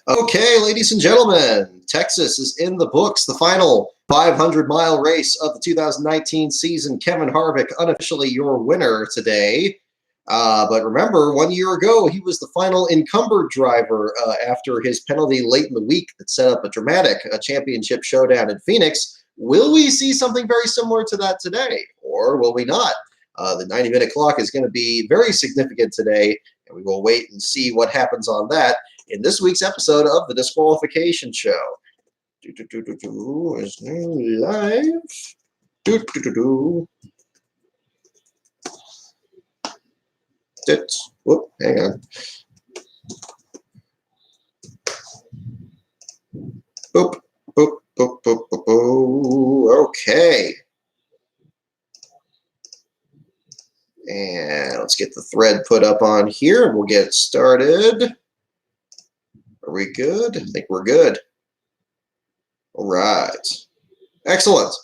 Okay, ladies and gentlemen, Texas is in the books. The final 500-mile race of the 2019 season. Kevin Harvick, unofficially your winner today. But remember, 1 year ago, he was the final encumbered driver after his penalty late in the week that set up a dramatic championship showdown in Phoenix. Will we see something very similar to that today, or will we not? The 90-minute clock is going to be very significant today, and we will wait and see what happens on that in this week's episode of the Disqualification Show. Is live. Whoop, hang on. Boop, boop, boop, boop, boop, boop. Okay. And let's get the thread put up on here, and we'll get started. Are we good? I think we're good. All right. Excellent.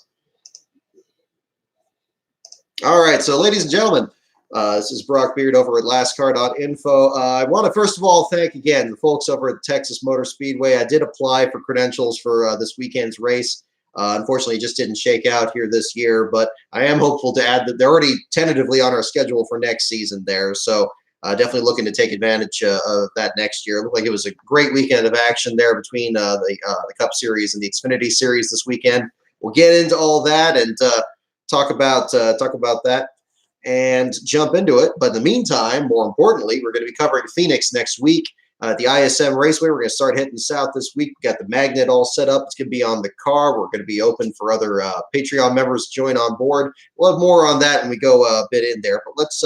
All right, so ladies and gentlemen, this is Brock Beard over at lastcar.info. I want to first of all thank again the folks over at the Texas Motor Speedway. I did apply for credentials for this weekend's race. Unfortunately, it just didn't shake out here this year, but I am hopeful to add that they're already tentatively on our schedule for next season there. So definitely looking to take advantage of that next year. It looked like it was a great weekend of action there between the Cup Series and the Xfinity Series this weekend. We'll get into all that and talk about that and jump into it. But in the meantime, more importantly, we're going to be covering Phoenix next week at the ISM Raceway. We're going to start heading south this week. We've got the magnet all set up. It's going to be on the car. We're going to be open for other Patreon members to join on board. We'll have more on that when we go a bit in there. But let's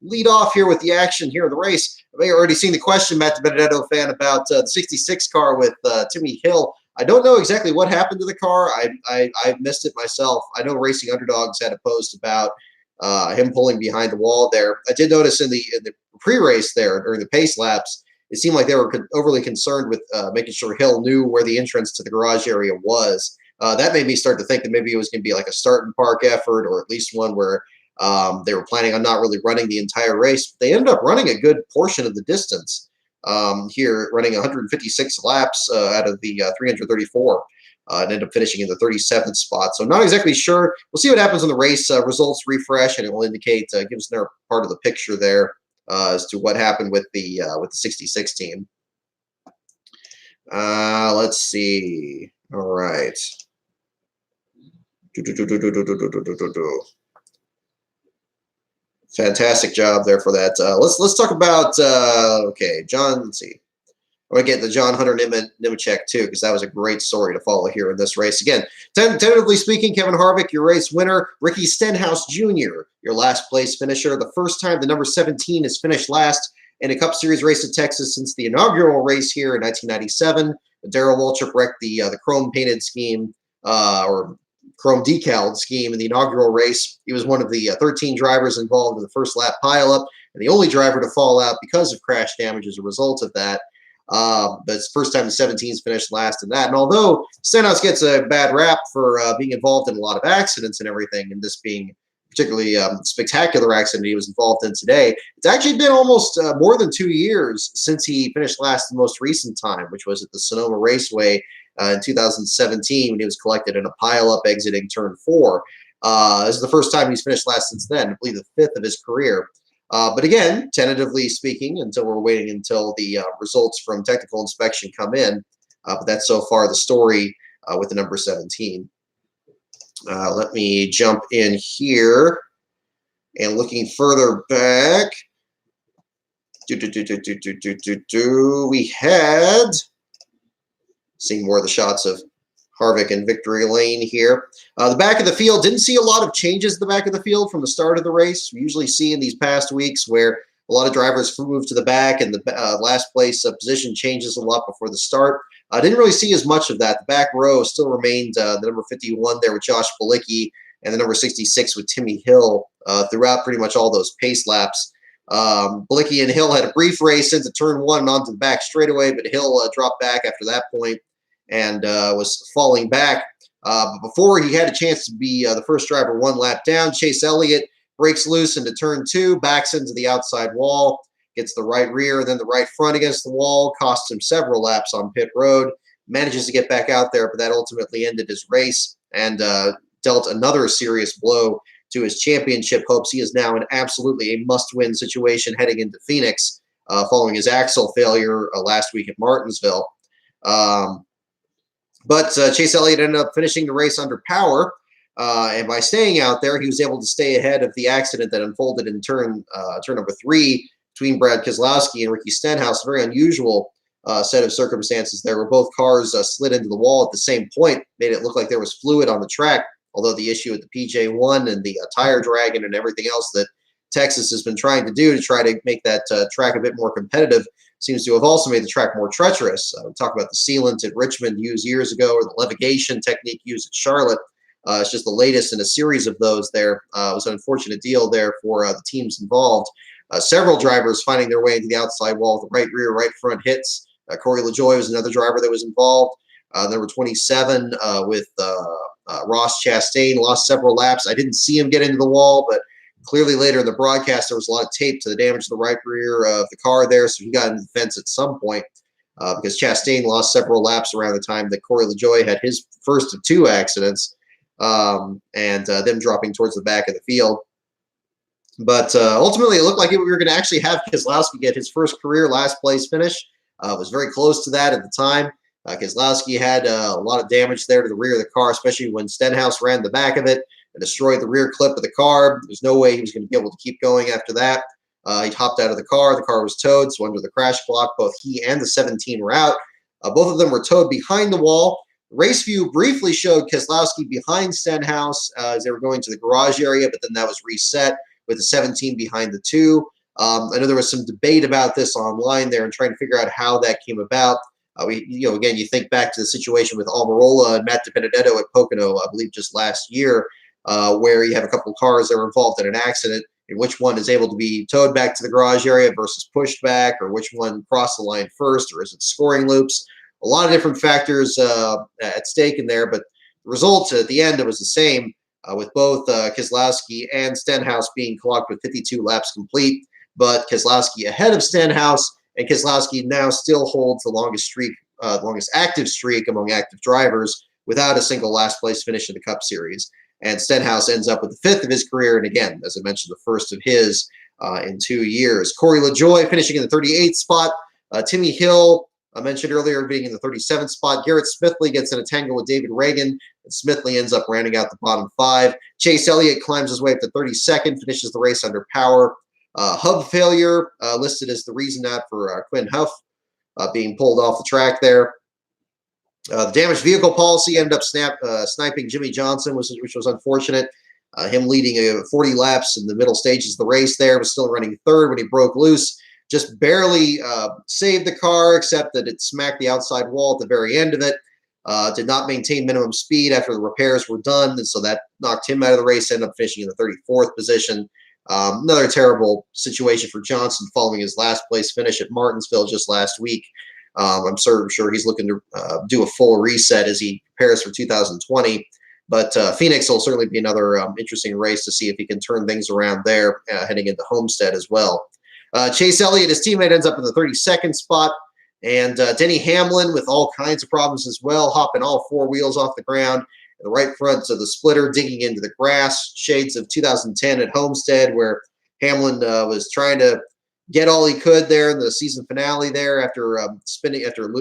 lead off here with the action here in the race. I may have already seen the question, Matt DiBenedetto fan, about the 66 car with Timmy Hill. I don't know exactly what happened to the car. I missed it myself. I know Racing Underdogs had a post about him pulling behind the wall there. I did notice in the pre-race there during the pace laps, it seemed like they were overly concerned with making sure Hill knew where the entrance to the garage area was. That made me start to think that maybe it was going to be like a start and park effort, or at least one where they were planning on not really running the entire race. They ended up running a good portion of the distance here, running 156 laps out of the 334. And ended up finishing in the 37th spot. So not exactly sure. We'll see what happens when the race results refresh, and it will indicate, give us another part of the picture there as to what happened with the 66 team. Let's see. All right. Fantastic job there for that. Let's talk about okay, John. Let's see. I'm going to get the John Hunter Nemechek too, because that was a great story to follow here in this race. Again, tentatively speaking, Kevin Harvick, your race winner. Ricky Stenhouse Jr., your last place finisher. The first time the number 17 has finished last in a Cup Series race at Texas since the inaugural race here in 1997. Darrell Waltrip wrecked the chrome painted scheme or chrome decaled scheme in the inaugural race. He was one of the 13 drivers involved in the first lap pileup and the only driver to fall out because of crash damage as a result of that. But it's the first time the 17s finished last in that. And although Stenhouse gets a bad rap for being involved in a lot of accidents and everything, and this being particularly spectacular accident he was involved in today, it's actually been almost more than 2 years since he finished last the most recent time, which was at the Sonoma Raceway in 2017 when he was collected in a pileup exiting turn 4. This is the first time he's finished last since then, I believe the 5th of his career. But again, tentatively speaking, until we're waiting until the results from technical inspection come in. But that's so far the story with the number 17. Let me jump in here and looking further back. We had seeing more of the shots of Harvick and victory lane here. The back of the field, didn't see a lot of changes at the back of the field from the start of the race. We usually see in these past weeks where a lot of drivers move to the back and the last place position changes a lot before the start. I didn't really see as much of that. The back row still remained the number 51 there with Josh Bilicki and the number 66 with Timmy Hill throughout pretty much all those pace laps. Bilicki and Hill had a brief race into turn 1 and onto the back straightaway, but Hill dropped back after that point and was falling back. But before he had a chance to be the first driver 1 lap down, Chase Elliott breaks loose into turn 2, backs into the outside wall, gets the right rear, then the right front against the wall, costs him several laps on pit road, manages to get back out there, but that ultimately ended his race and dealt another serious blow to his championship hopes. He is now in absolutely a must-win situation heading into Phoenix following his axle failure last week at Martinsville. But Chase Elliott ended up finishing the race under power, and by staying out there, he was able to stay ahead of the accident that unfolded in turn number 3 between Brad Keselowski and Ricky Stenhouse. A very unusual set of circumstances there, where both cars slid into the wall at the same point, made it look like there was fluid on the track, although the issue with the PJ1 and the tire dragging and everything else that Texas has been trying to do to try to make that track a bit more competitive seems to have also made the track more treacherous. We talked about the sealant at Richmond used years ago, or the levigation technique used at Charlotte. It's just the latest in a series of those there. It was an unfortunate deal there for the teams involved. Several drivers finding their way into the outside wall with the right rear, right front hits. Corey LaJoie was another driver that was involved. Number 27 with Ross Chastain lost several laps. I didn't see him get into the wall, but clearly later in the broadcast, there was a lot of tape to the damage to the right rear of the car there, so he got into the fence at some point because Chastain lost several laps around the time that Corey LaJoie had his first of 2 accidents, and them dropping towards the back of the field. But ultimately, it looked like we were going to actually have Keselowski get his first career last place finish. It was very close to that at the time. Keselowski had a lot of damage there to the rear of the car, especially when Stenhouse ran the back of it and destroyed the rear clip of the car. There's no way he was going to be able to keep going after that. He hopped out of the car. The car was towed, so under the crash block, both he and the 17 were out. Both of them were towed behind the wall. Race view briefly showed Keselowski behind Stenhouse as they were going to the garage area, but then that was reset with the 17 behind the 2. I know there was some debate about this online there and trying to figure out how that came about. Again, you think back to the situation with Almirola and Matt DiBenedetto at Pocono, I believe just last year, where you have a couple of cars that were involved in an accident, and which one is able to be towed back to the garage area versus pushed back, or which one crossed the line first, or is it scoring loops? A lot of different factors at stake in there, but the result at the end, it was the same, with both Keselowski and Stenhouse being clocked with 52 laps complete, but Keselowski ahead of Stenhouse, and Keselowski now still holds the longest active streak among active drivers without a single last place finish in the Cup Series. And Stenhouse ends up with the 5th of his career, and again, as I mentioned, the first of his in 2 years. Corey LaJoie finishing in the 38th spot. Timmy Hill, I mentioned earlier, being in the 37th spot. Garrett Smithley gets in a tangle with David Reagan, and Smithley ends up rounding out the bottom 5. Chase Elliott climbs his way up to 32nd, finishes the race under power. Hub failure listed as the reason that for Quinn Huff being pulled off the track there. The damaged vehicle policy ended up sniping Jimmy Johnson, which was unfortunate. Him leading 40 laps in the middle stages of the race there, was still running 3rd when he broke loose. Just barely saved the car, except that it smacked the outside wall at the very end of it. Did not maintain minimum speed after the repairs were done, and so that knocked him out of the race, ended up finishing in the 34th position. Another terrible situation for Johnson following his last place finish at Martinsville just last week. I'm sure he's looking to do a full reset as he prepares for 2020. But Phoenix will certainly be another interesting race to see if he can turn things around there heading into Homestead as well. Chase Elliott, his teammate, ends up in the 32nd spot. And Denny Hamlin with all kinds of problems as well, hopping all 4 wheels off the ground. The right front of the splitter digging into the grass, shades of 2010 at Homestead, where Hamlin was trying to get all he could there in the season finale there after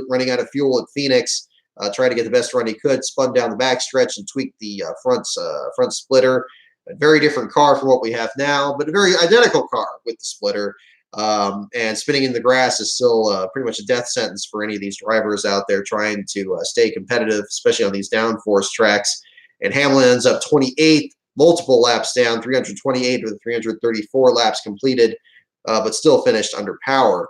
running out of fuel at Phoenix, trying to get the best run he could, spun down the backstretch and tweaked the front splitter. A very different car from what we have now, but a very identical car with the splitter. And spinning in the grass is still pretty much a death sentence for any of these drivers out there trying to stay competitive, especially on these downforce tracks. And Hamlin ends up 28th, multiple laps down, 328 with 334 laps completed, but still finished under power.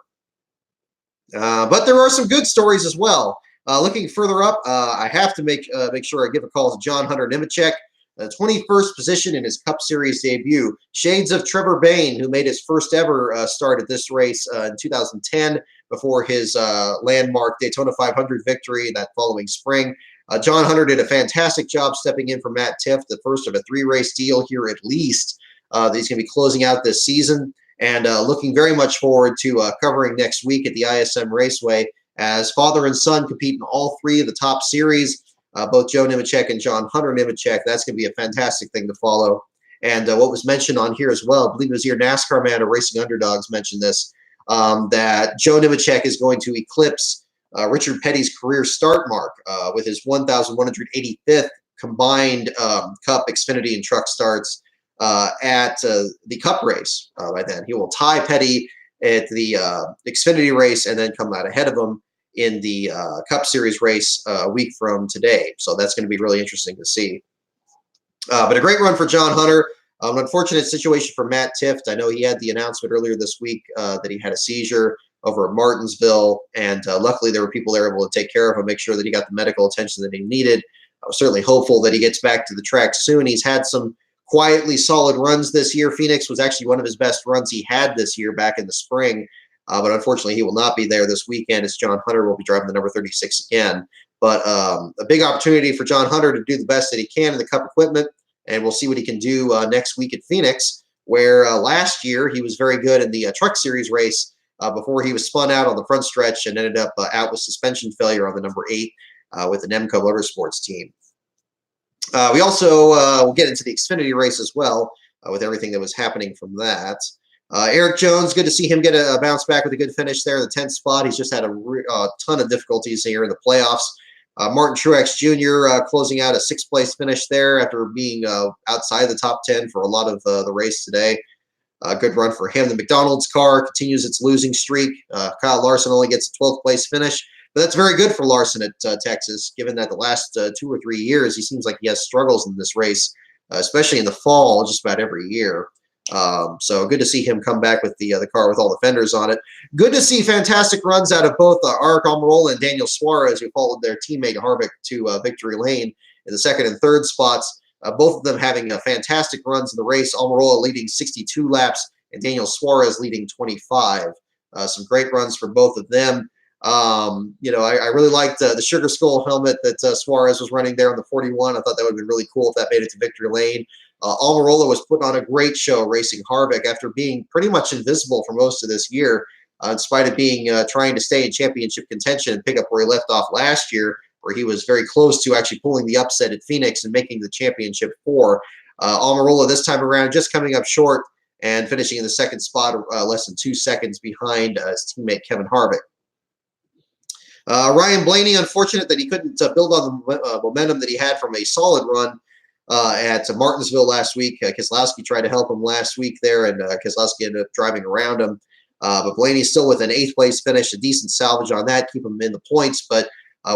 But there are some good stories as well. Looking further up, I have to make sure I give a call to John Hunter Nemechek. 21st position in his Cup Series debut. Shades of Trevor Bayne, who made his first ever start at this race in 2010 before his landmark Daytona 500 victory that following spring. John Hunter did a fantastic job stepping in for Matt Tifft, the first of a 3-race deal here at least that he's going to be closing out this season. and looking very much forward to covering next week at the ISM Raceway as father and son compete in all three of the top series, both Joe Nemechek and John Hunter Nemechek. That's going to be a fantastic thing to follow. And what was mentioned on here as well, I believe it was your NASCAR Man or Racing Underdogs mentioned this, that Joe Nemechek is going to eclipse Richard Petty's career start mark with his 1,185th combined Cup, Xfinity, and Truck starts at the Cup race. By then, he will tie Petty at the Xfinity race and then come out ahead of him in the Cup Series race a week from today. So that's going to be really interesting to see. But a great run for John Hunter. An unfortunate situation for Matt Tifft. I know he had the announcement earlier this week that he had a seizure over at Martinsville, and luckily there were people there able to take care of him, make sure that he got the medical attention that he needed. I was certainly hopeful that he gets back to the track soon. He's had some quietly solid runs this year. Phoenix was actually one of his best runs he had this year back in the spring, but unfortunately he will not be there this weekend as John Hunter will be driving the number 36 again. But a big opportunity for John Hunter to do the best that he can in the Cup equipment, and we'll see what he can do next week at Phoenix, where last year he was very good in the Truck Series race before he was spun out on the front stretch and ended up out with suspension failure on the number 8 with the Nemco Motorsports team. We also will get into the Xfinity race as well with everything that was happening from that. Eric Jones, good to see him get a bounce back with a good finish there in the 10th spot. He's just had a ton of difficulties here in the playoffs. Martin Truex Jr. Closing out a 6th place finish there after being outside the top 10 for a lot of the race today. Good run for him. The McDonald's car continues its losing streak. Kyle Larson only gets a 12th place finish, but that's very good for Larson at Texas, given that the last 2 or 3 years he seems like he has struggles in this race, especially in the fall, just about every year. So good to see him come back with the car with all the fenders on it. Good to see fantastic runs out of both Aric Almirola and Daniel Suarez, who followed their teammate Harvick to victory lane in the 2nd and 3rd spots. Both of them having fantastic runs in the race. Almirola leading 62 laps and Daniel Suarez leading 25. Some great runs for both of them. I really liked the Sugar Skull helmet that Suarez was running there on the 41. I thought that would have been really cool if that made it to victory lane. Almirola was putting on a great show racing Harvick after being pretty much invisible for most of this year, in spite of being trying to stay in championship contention and pick up where he left off last year, where he was very close to actually pulling the upset at Phoenix and making the championship 4. Almirola this time around just coming up short and finishing in the 2nd spot, less than 2 seconds behind his teammate Kevin Harvick. Ryan Blaney, unfortunate that he couldn't build on the momentum that he had from a solid run at Martinsville last week. Keselowski tried to help him last week there, and Keselowski ended up driving around him. But Blaney still with an 8th place finish, a decent salvage on that, keep him in the points. But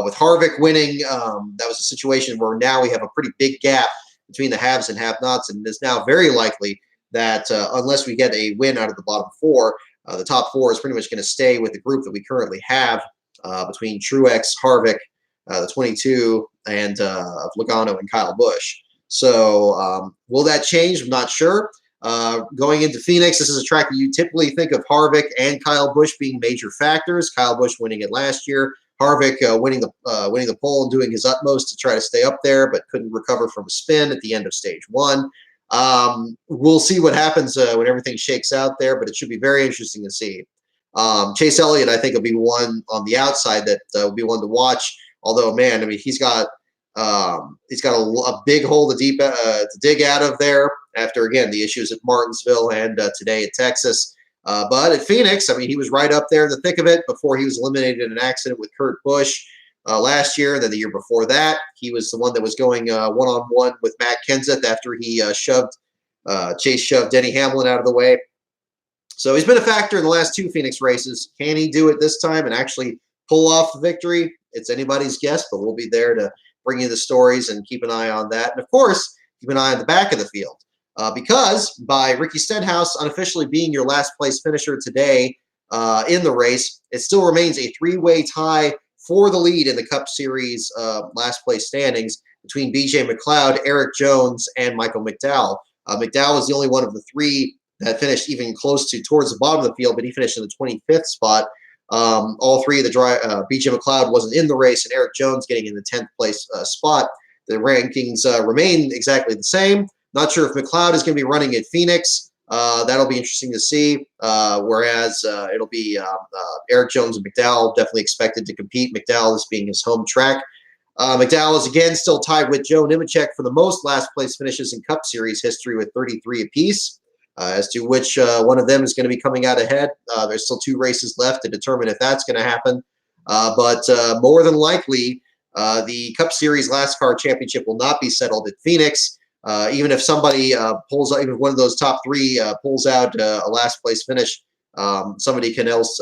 with Harvick winning, that was a situation where now we have a pretty big gap between the haves and have-nots, and it's now very likely that unless we get a win out of the bottom 4, the top 4 is pretty much going to stay with the group that we currently have between Truex, Harvick, the 22, and Logano and Kyle Busch. So will that change? I'm not sure. Going into Phoenix, this is a track that you typically think of Harvick and Kyle Busch being major factors. Kyle Busch winning it last year. Harvick winning the pole and doing his utmost to try to stay up there, but couldn't recover from a spin at the end of stage 1. We'll see what happens when everything shakes out there, but it should be very interesting to see. Chase Elliott, I think, will be one on the outside that will be one to watch. Although, man, I mean, he's got a big hole to dig out of there after, again, the issues at Martinsville and today at Texas. But at Phoenix, I mean, he was right up there in the thick of it before he was eliminated in an accident with Kurt Busch last year. And then the year before that, he was the one that was going one-on-one with Matt Kenseth after he Chase shoved Denny Hamlin out of the way. So he's been a factor in the last 2 Phoenix races. Can he do it this time and actually pull off the victory? It's anybody's guess, but we'll be there to bring you the stories and keep an eye on that. And, of course, keep an eye on the back of the field because by Ricky Stenhouse unofficially being your last place finisher today in the race, it still remains a 3-way tie for the lead in the Cup Series last place standings between B.J. McLeod, Eric Jones, and Michael McDowell. McDowell was the only one of the 3 that finished even close to towards the bottom of the field, but he finished in the 25th spot. All 3 of the B.J. McLeod wasn't in the race, and Eric Jones getting in the 10th place spot. The rankings remain exactly the same. Not sure if McLeod is going to be running at Phoenix. That'll be interesting to see. Whereas it'll be Eric Jones and McDowell definitely expected to compete. McDowell is being his home track. McDowell is again still tied with Joe Nemechek for the most last place finishes in Cup Series history with 33 apiece. As to which one of them is going to be coming out ahead, there's still 2 races left to determine if that's going to happen. But more than likely, the Cup Series Last Car Championship will not be settled at Phoenix. Even if somebody pulls out, even if one of those top 3 pulls out a last place finish, somebody else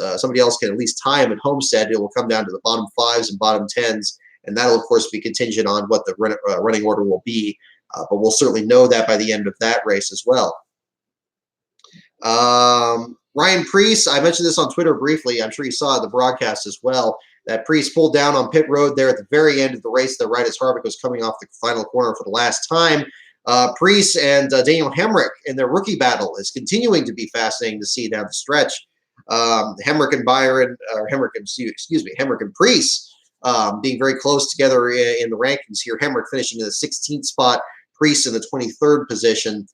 can at least tie him at Homestead. It will come down to the bottom 5s and bottom 10s, and that'll of course be contingent on what the running order will be. But we'll certainly know that by the end of that race as well. Ryan Preece, I mentioned this on Twitter briefly. I'm sure you saw the broadcast as well. That Preece pulled down on pit road there at the very end of the race, the right as Harvick was coming off the final corner for the last time. Preece and Daniel Hemrick in their rookie battle is continuing to be fascinating to see down the stretch. Hemrick and Preece being very close together in the rankings here. Hemrick finishing in the 16th spot, Preece in the 23rd position,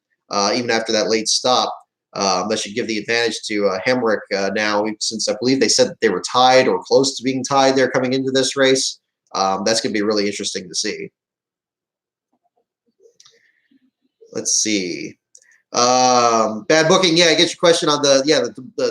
even after that late stop. That should give the advantage to Hemrick now, since I believe they said that they were tied or close to being tied there coming into this race. That's going to be really interesting to see. Let's see. Bad booking. Yeah, I get your question on the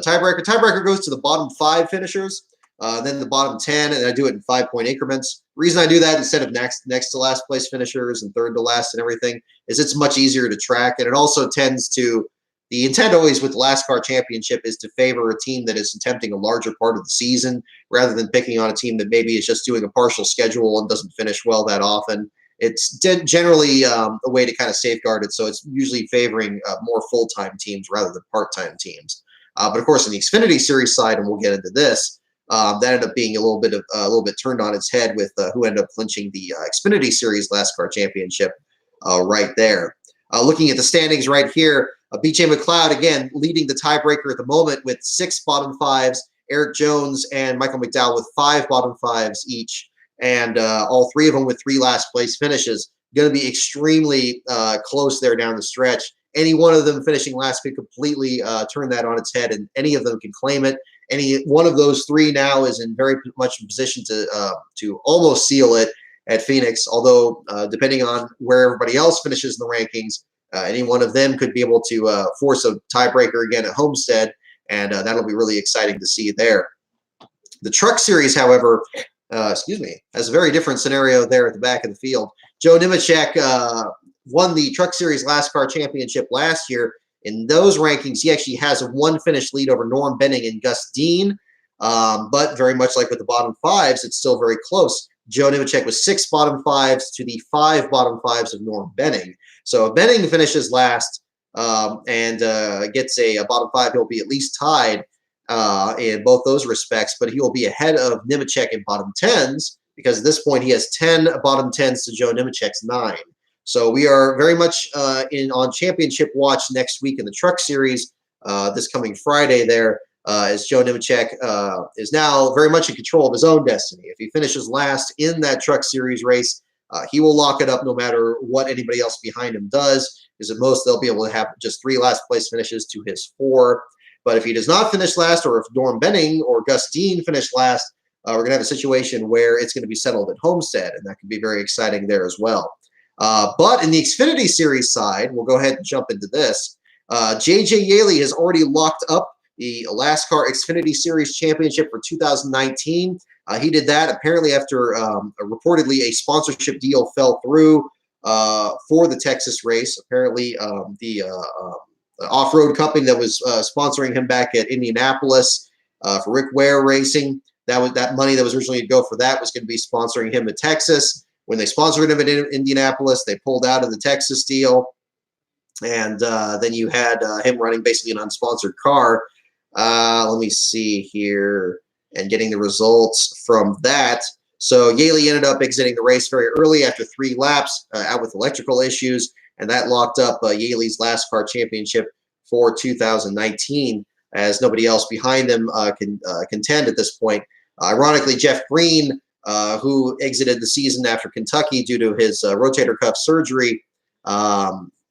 tiebreaker. Tiebreaker goes to the bottom 5 finishers, then the bottom 10, and I do it in 5-point increments. The reason I do that instead of next to last place finishers and third to last and everything is it's much easier to track, and it also tends to. The intent always with the Last Car Championship is to favor a team that is attempting a larger part of the season rather than picking on a team that maybe is just doing a partial schedule and doesn't finish well that often. It's generally a way to kind of safeguard it, so it's usually favoring more full-time teams rather than part-time teams. But of course, in the Xfinity Series side, and we'll get into this, that ended up being a little bit turned on its head with who ended up clinching the Xfinity Series Last Car Championship right there. Looking at the standings right here, BJ McLeod, again, leading the tiebreaker at the moment with 6 bottom 5s, Eric Jones and Michael McDowell with 5 bottom 5s each, and all 3 of them with 3 last place finishes. Going to be extremely close there down the stretch. Any one of them finishing last could completely turn that on its head, and any of them can claim it. Any one of those 3 now is in very much in position to almost seal it at Phoenix, although depending on where everybody else finishes in the rankings, any one of them could be able to force a tiebreaker again at Homestead, and that'll be really exciting to see there. The Truck Series, however, has a very different scenario there at the back of the field. Joe Nemechek won the Truck Series Last Car Championship last year. In those rankings, he actually has a 1-finish lead over Norm Benning and Gus Dean, but very much like with the bottom 5s, it's still very close. Joe Nemechek was 6 bottom 5s to the 5 bottom 5s of Norm Benning. So if Benning finishes last and gets a bottom 5, he'll be at least tied in both those respects, but he will be ahead of Nemechek in bottom 10s because at this point he has 10 bottom 10s to Joe Nemechek's 9. So we are very much on championship watch next week in the Truck Series this coming Friday there. As Joe Nemechek is now very much in control of his own destiny. If he finishes last in that Truck Series race, he will lock it up no matter what anybody else behind him does, because at most they'll be able to have just 3 last place finishes to his 4. But if he does not finish last, or if Norm Benning or Gus Dean finish last, we're going to have a situation where it's going to be settled at Homestead, and that could be very exciting there as well. But in the Xfinity Series side, we'll go ahead and jump into this. J.J. Yaley has already locked up the Last Car Xfinity Series Championship for 2019. He did that apparently after reportedly a sponsorship deal fell through for the Texas race. Apparently, the off-road company that was sponsoring him back at Indianapolis for Rick Ware Racing, that money that was originally to go for that was going to be sponsoring him at Texas. When they sponsored him at Indianapolis, they pulled out of the Texas deal, and then you had him running basically an unsponsored car. Let me see here and getting the results from that. So Yaley ended up exiting the race very early after 3 laps out with electrical issues, and that locked up Yaley's Last Car Championship for 2019, as nobody else behind him can contend at this point. Ironically, Jeff Green, who exited the season after Kentucky due to his rotator cuff surgery,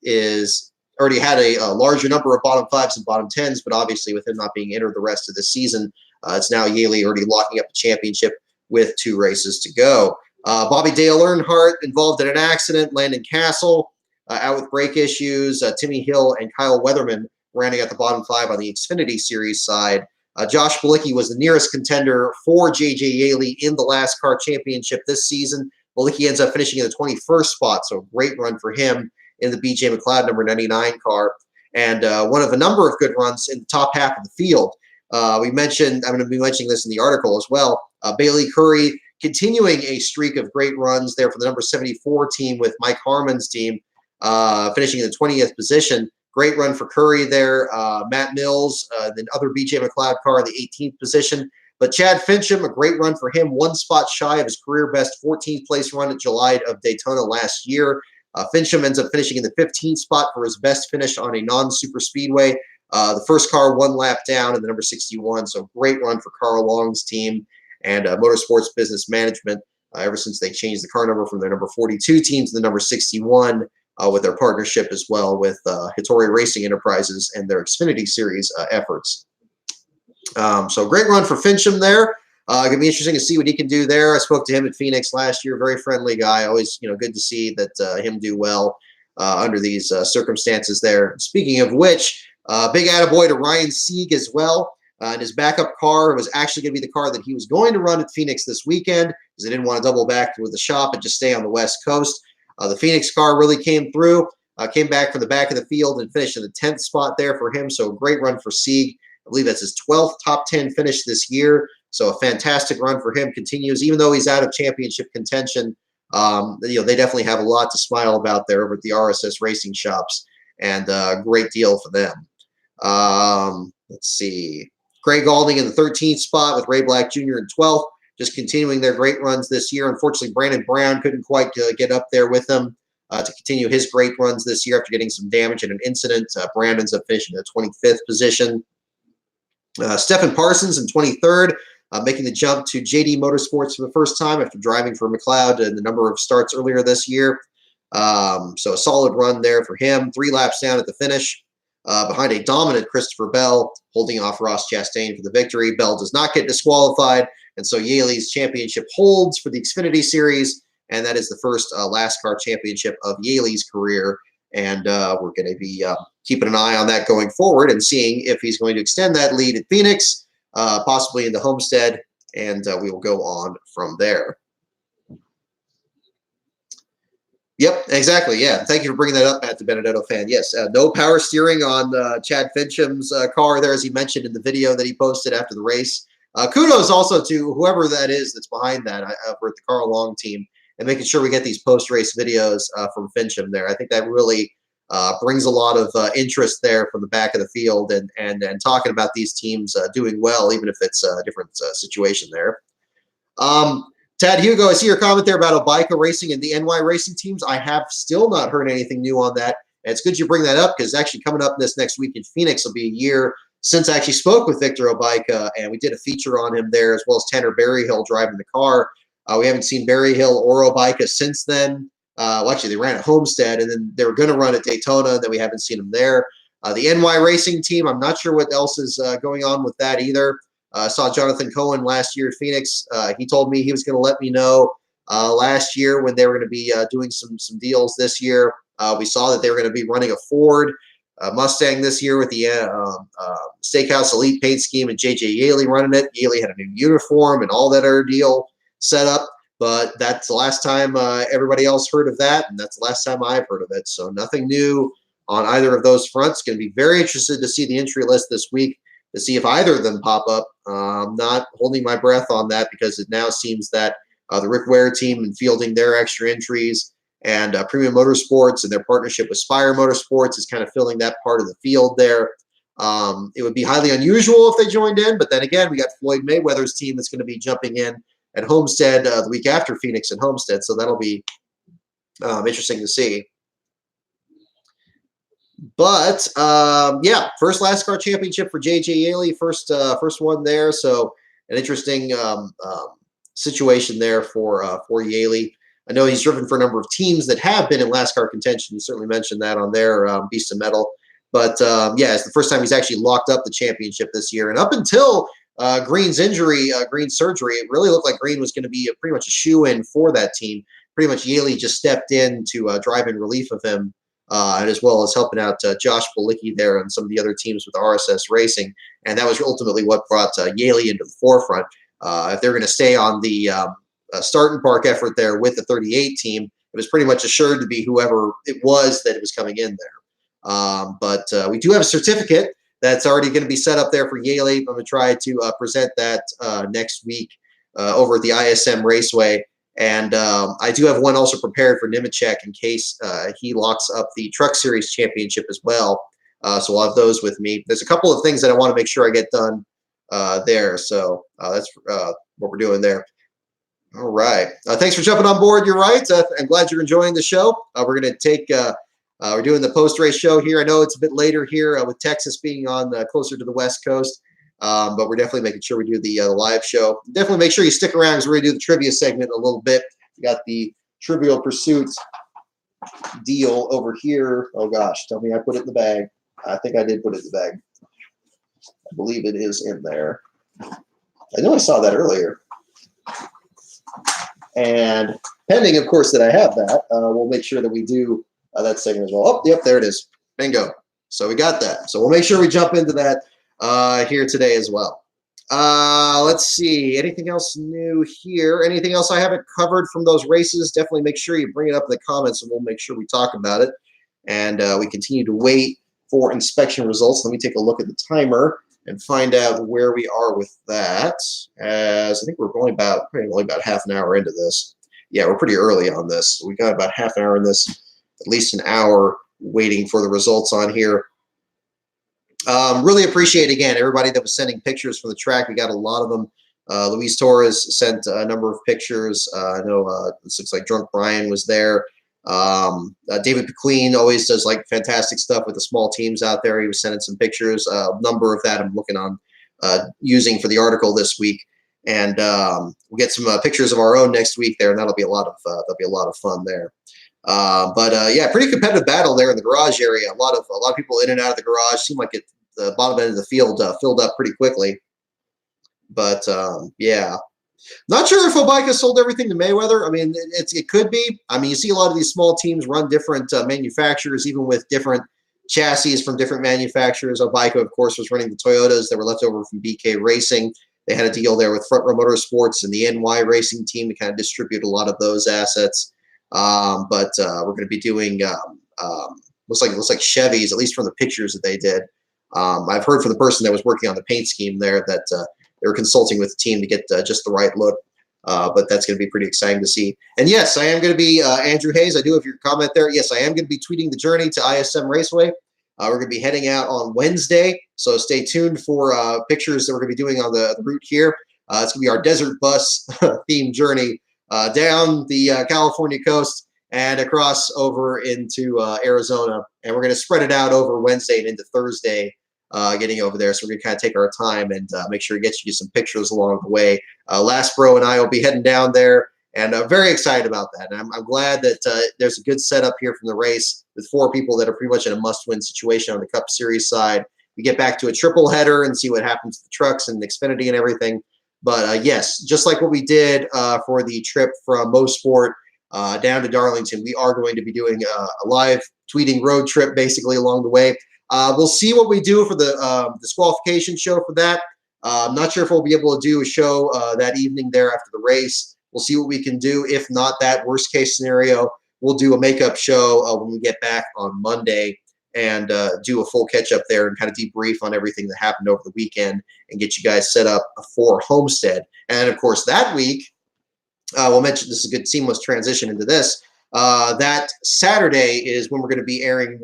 is already had a larger number of bottom fives and bottom tens, but obviously with him not being entered the rest of the season, it's now Yaley already locking up the championship with 2 races to go. Bobby Dale Earnhardt involved in an accident. Landon Castle out with brake issues. Timmy Hill and Kyle Weatherman rounding out the bottom 5 on the Xfinity Series side. Josh Bilicki was the nearest contender for J.J. Yaley in the last car championship this season. Bilicki ends up finishing in the 21st spot, so great run for him in the B.J. McLeod number 99 car. And one of a number of good runs in the top half of the field. I'm going to be mentioning this in the article as well. Bailey Curry continuing a streak of great runs there for the number 74 team with Mike Harmon's team, finishing in the 20th position. Great run for Curry there. Matt Mills, the other B.J. McLeod car in the 18th position. But Chad Fincham, a great run for him, 1 spot shy of his career best 14th place run at July of Daytona last year. Fincham ends up finishing in the 15th spot for his best finish on a non-super speedway. The first car 1 lap down in the number 61. So great run for Carl Long's team and Motorsports Business Management ever since they changed the car number from their number 42 team to the number 61. With their partnership as well with Hattori Racing Enterprises and their Xfinity Series efforts. So great run for Fincham there. Going to be interesting to see what he can do there. I spoke to him at Phoenix last year. Very friendly guy. Always, good to see that him do well under these circumstances there. Speaking of which, big attaboy to Ryan Sieg as well. And his backup car was actually going to be the car that he was going to run at Phoenix this weekend because they didn't want to double back with the shop and just stay on the West Coast. The Phoenix car really came through, came back from the back of the field and finished in the 10th spot there for him. So great run for Sieg. I believe that's his 12th top 10 finish this year. So a fantastic run for him continues, even though he's out of championship contention. They definitely have a lot to smile about there over at the RSS Racing Shops, and great deal for them. Let's see. Craig Alding in the 13th spot with Ray Black Jr. in 12th. Just continuing their great runs this year. Unfortunately, Brandon Brown couldn't quite get up there with them to continue his great runs this year after getting some damage in an incident. Brandon ends up finishing in the 25th position. Stephen Parsons in 23rd, making the jump to JD Motorsports for the first time after driving for McLeod in the number of starts earlier this year. So a solid run there for him. 3 laps down at the finish. Behind a dominant Christopher Bell, holding off Ross Chastain for the victory. Bell does not get disqualified, and so Yaley's championship holds for the Xfinity Series, and that is the first last car championship of Yaley's career. And we're going to be keeping an eye on that going forward and seeing if he's going to extend that lead at Phoenix, possibly into Homestead, and we will go on from there. Yep, exactly. Yeah, thank you for bringing that up, Matt, the Benedetto fan. Yes, no power steering on Chad Fincham's car there, as he mentioned in the video that he posted after the race. Kudos also to whoever that is that's behind that for the Carl Long team and making sure we get these post-race videos from Fincham there. I think that really brings a lot of interest there from the back of the field and talking about these teams doing well, even if it's a different situation there. Tad Hugo, I see your comment there about Obaika Racing and the NY Racing teams. I have still not heard anything new on that. And it's good you bring that up because actually coming up this next week in Phoenix will be a year since I actually spoke with Victor Obaika, and we did a feature on him there as well as Tanner Berryhill driving the car. We haven't seen Berryhill or Obaika since then. Well, actually, they ran at Homestead, and then they were going to run at Daytona, and then we haven't seen them there. The NY Racing team, I'm not sure what else is going on with that either. I saw Jonathan Cohen last year at Phoenix. He told me he was going to let me know last year when they were going to be doing some deals this year. We saw that they were going to be running a Ford Mustang this year with the Steakhouse Elite paint scheme and J.J. Yaley running it. Yaley had a new uniform and all that other deal set up. But that's the last time everybody else heard of that, and that's the last time I've heard of it. So nothing new on either of those fronts. Going to be very interested to see the entry list this week to see if either of them pop up. I'm not holding my breath on that because it now seems that the Rick Ware team and fielding their extra entries and Premium Motorsports and their partnership with Spire Motorsports is kind of filling that part of the field there. It would be highly unusual if they joined in, but then again, we got Floyd Mayweather's team that's going to be jumping in at Homestead the week after Phoenix and Homestead, so that'll be interesting to see. But yeah, first last car championship for J.J. Yaley, first one there. So an interesting situation there for Yaley. I know he's driven for a number of teams that have been in last car contention. You certainly mentioned that on their Beast of Metal. But yeah, it's the first time he's actually locked up the championship this year. And up until Green's injury, Green's surgery, it really looked like Green was going to be pretty much a shoe-in for that team. Pretty much Yaley just stepped in to drive in relief of him, and as well as helping out Josh Bilicki there and some of the other teams with RSS Racing. And that was ultimately what brought Yaley into the forefront. If they're going to stay on the start and park effort there with the 38 team, it was pretty much assured to be whoever it was that it was coming in there. But we do have a certificate that's already going to be set up there for Yaley. I'm going to try to present that next week over at the ISM Raceway. And I do have one also prepared for Nemechek in case he locks up the Truck Series Championship as well. So I'll have those with me. There's a couple of things that I want to make sure I get done there. So that's what we're doing there. All right. Thanks for jumping on board. You're right. I'm glad you're enjoying the show. We're going to take we're doing the post-race show here. I know it's a bit later here with Texas being on closer to the West Coast, but we're definitely making sure we do the live show. Definitely make sure you stick around because we're going to do the trivia segment in a little bit. We got the Trivial Pursuit deal over here. Oh, gosh. Tell me I put it in the bag. I think I did put it in the bag. I believe it is in there. I know I saw that earlier. And pending, of course, that I have that, we'll make sure that we do that segment as well. Oh, yep, there it is. Bingo. So we got that. So we'll make sure we jump into that here today as well. Let's see. Anything else new here? Anything else I haven't covered from those races? Definitely make sure you bring it up in the comments, and we'll make sure we talk about it. And we continue to wait for inspection results. Let me take a look at the timer and find out where we are with that. As I think we're only about half an hour into this. Yeah, we're pretty early on this. We got about half an hour in this, at least an hour waiting for the results on here. Really appreciate, again, everybody that was sending pictures from the track. We got a lot of them. Luis Torres sent a number of pictures. I know this looks like Drunk Brian was there. David McQueen always does like fantastic stuff with the small teams out there. He was sending some pictures. A number of that I'm looking on using for the article this week, and we'll get some pictures of our own next week there, and that'll be a lot of fun there. Yeah, pretty competitive battle there in the garage area. A lot of people in and out of the garage. Seemed like the bottom end of the field filled up pretty quickly. But yeah. Not sure if Obaika sold everything to Mayweather. I mean, it could be. I mean, you see a lot of these small teams run different manufacturers, even with different chassis from different manufacturers. Obaika, of course, was running the Toyotas that were left over from BK Racing. They had a deal there with Front Row Motorsports and the NY Racing team to kind of distribute a lot of those assets. But we're going to be doing looks like Chevys, at least from the pictures that they did. I've heard from the person that was working on the paint scheme there that they were consulting with the team to get just the right look, but that's going to be pretty exciting to see. And yes, I am going to be, Andrew Hayes, I do have your comment there. Yes, I am going to be tweeting the journey to ISM Raceway. We're going to be heading out on Wednesday, so stay tuned for pictures that we're going to be doing on the route here. It's going to be our desert bus themed journey down the California coast and across over into Arizona. And we're going to spread it out over Wednesday and into Thursday, getting over there. So we're going to kind of take our time and make sure to get you some pictures along the way. Last Bro and I will be heading down there, and very excited about that. And I'm glad that there's a good setup here from the race with 4 people that are pretty much in a must-win situation on the Cup Series side. We get back to a triple header and see what happens to the trucks and Xfinity and everything. But yes, just like what we did for the trip from Mosport down to Darlington, we are going to be doing a live tweeting road trip basically along the way. We'll see what we do for the disqualification show for that. I'm not sure if we'll be able to do a show that evening there after the race. We'll see what we can do. If not that, worst case scenario, we'll do a makeup show when we get back on Monday and do a full catch up there and kind of debrief on everything that happened over the weekend and get you guys set up for Homestead. And of course, that week, we'll mention this is a good seamless transition into this. That Saturday is when we're going to be airing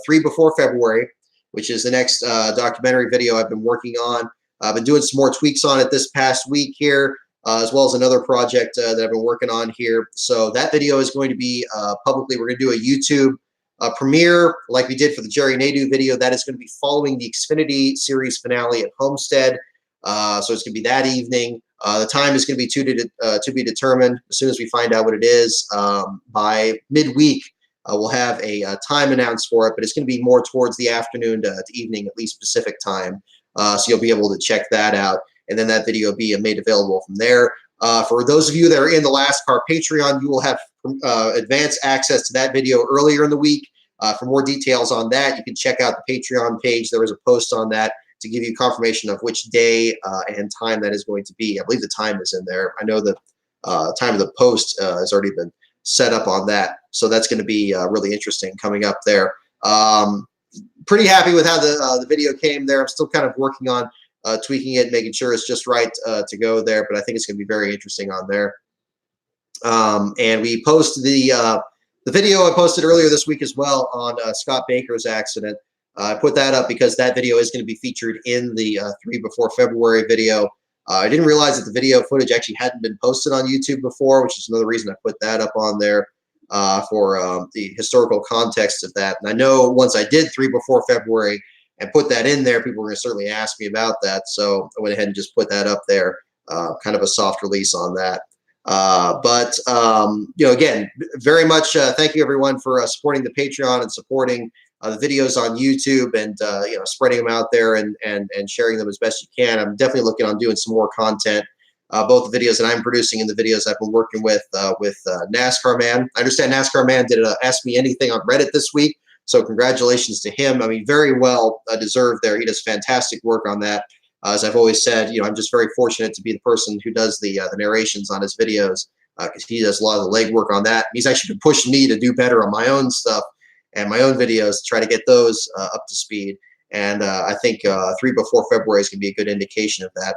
3 before February, which is the next documentary video I've been working on. I've been doing some more tweaks on it this past week here, as well as another project that I've been working on here. So that video is going to be publicly. We're going to do a YouTube premiere like we did for the Jerry Nadeau video. That is going to be following the Xfinity Series finale at Homestead. So it's going to be that evening. The time is going to be to be determined. As soon as we find out what it is, by midweek, we'll have a time announced for it, but it's going to be more towards the afternoon to evening, at least Pacific time. So you'll be able to check that out, and then that video will be made available from there. For those of you that are in the Last Car Patreon, you will have advanced access to that video earlier in the week. For more details on that, you can check out the Patreon page. There was a post on that to give you confirmation of which day and time that is going to be. I believe the time is in there. I know the time of the post has already been set up on that. So that's going to be really interesting coming up there. Pretty happy with how the video came there. I'm still kind of working on tweaking it, making sure it's just right to go there, but I think it's going to be very interesting on there. And we posted the video I posted earlier this week as well on Scott Baker's accident. I put that up because that video is going to be featured in the 3 before February video. I didn't realize that the video footage actually hadn't been posted on YouTube before, which is another reason I put that up on there for the historical context of that. And I know once I did 3 before February and put that in there, people were going to certainly ask me about that. So I went ahead and just put that up there, kind of a soft release on that. But you know, again, very much thank you everyone for supporting the Patreon and supporting the videos on YouTube, and you know, spreading them out there and sharing them as best you can. I'm definitely looking on doing some more content, both the videos that I'm producing and the videos I've been working with NASCAR Man. I understand NASCAR Man did Ask Me Anything on Reddit this week, so congratulations to him. I mean, very well deserved there. He does fantastic work on that. As I've always said, you know, I'm just very fortunate to be the person who does the narrations on his videos, because he does a lot of the legwork on that. He's actually been pushing me to do better on my own stuff and my own videos to try to get those up to speed. And I think 3 before February is going to be a good indication of that.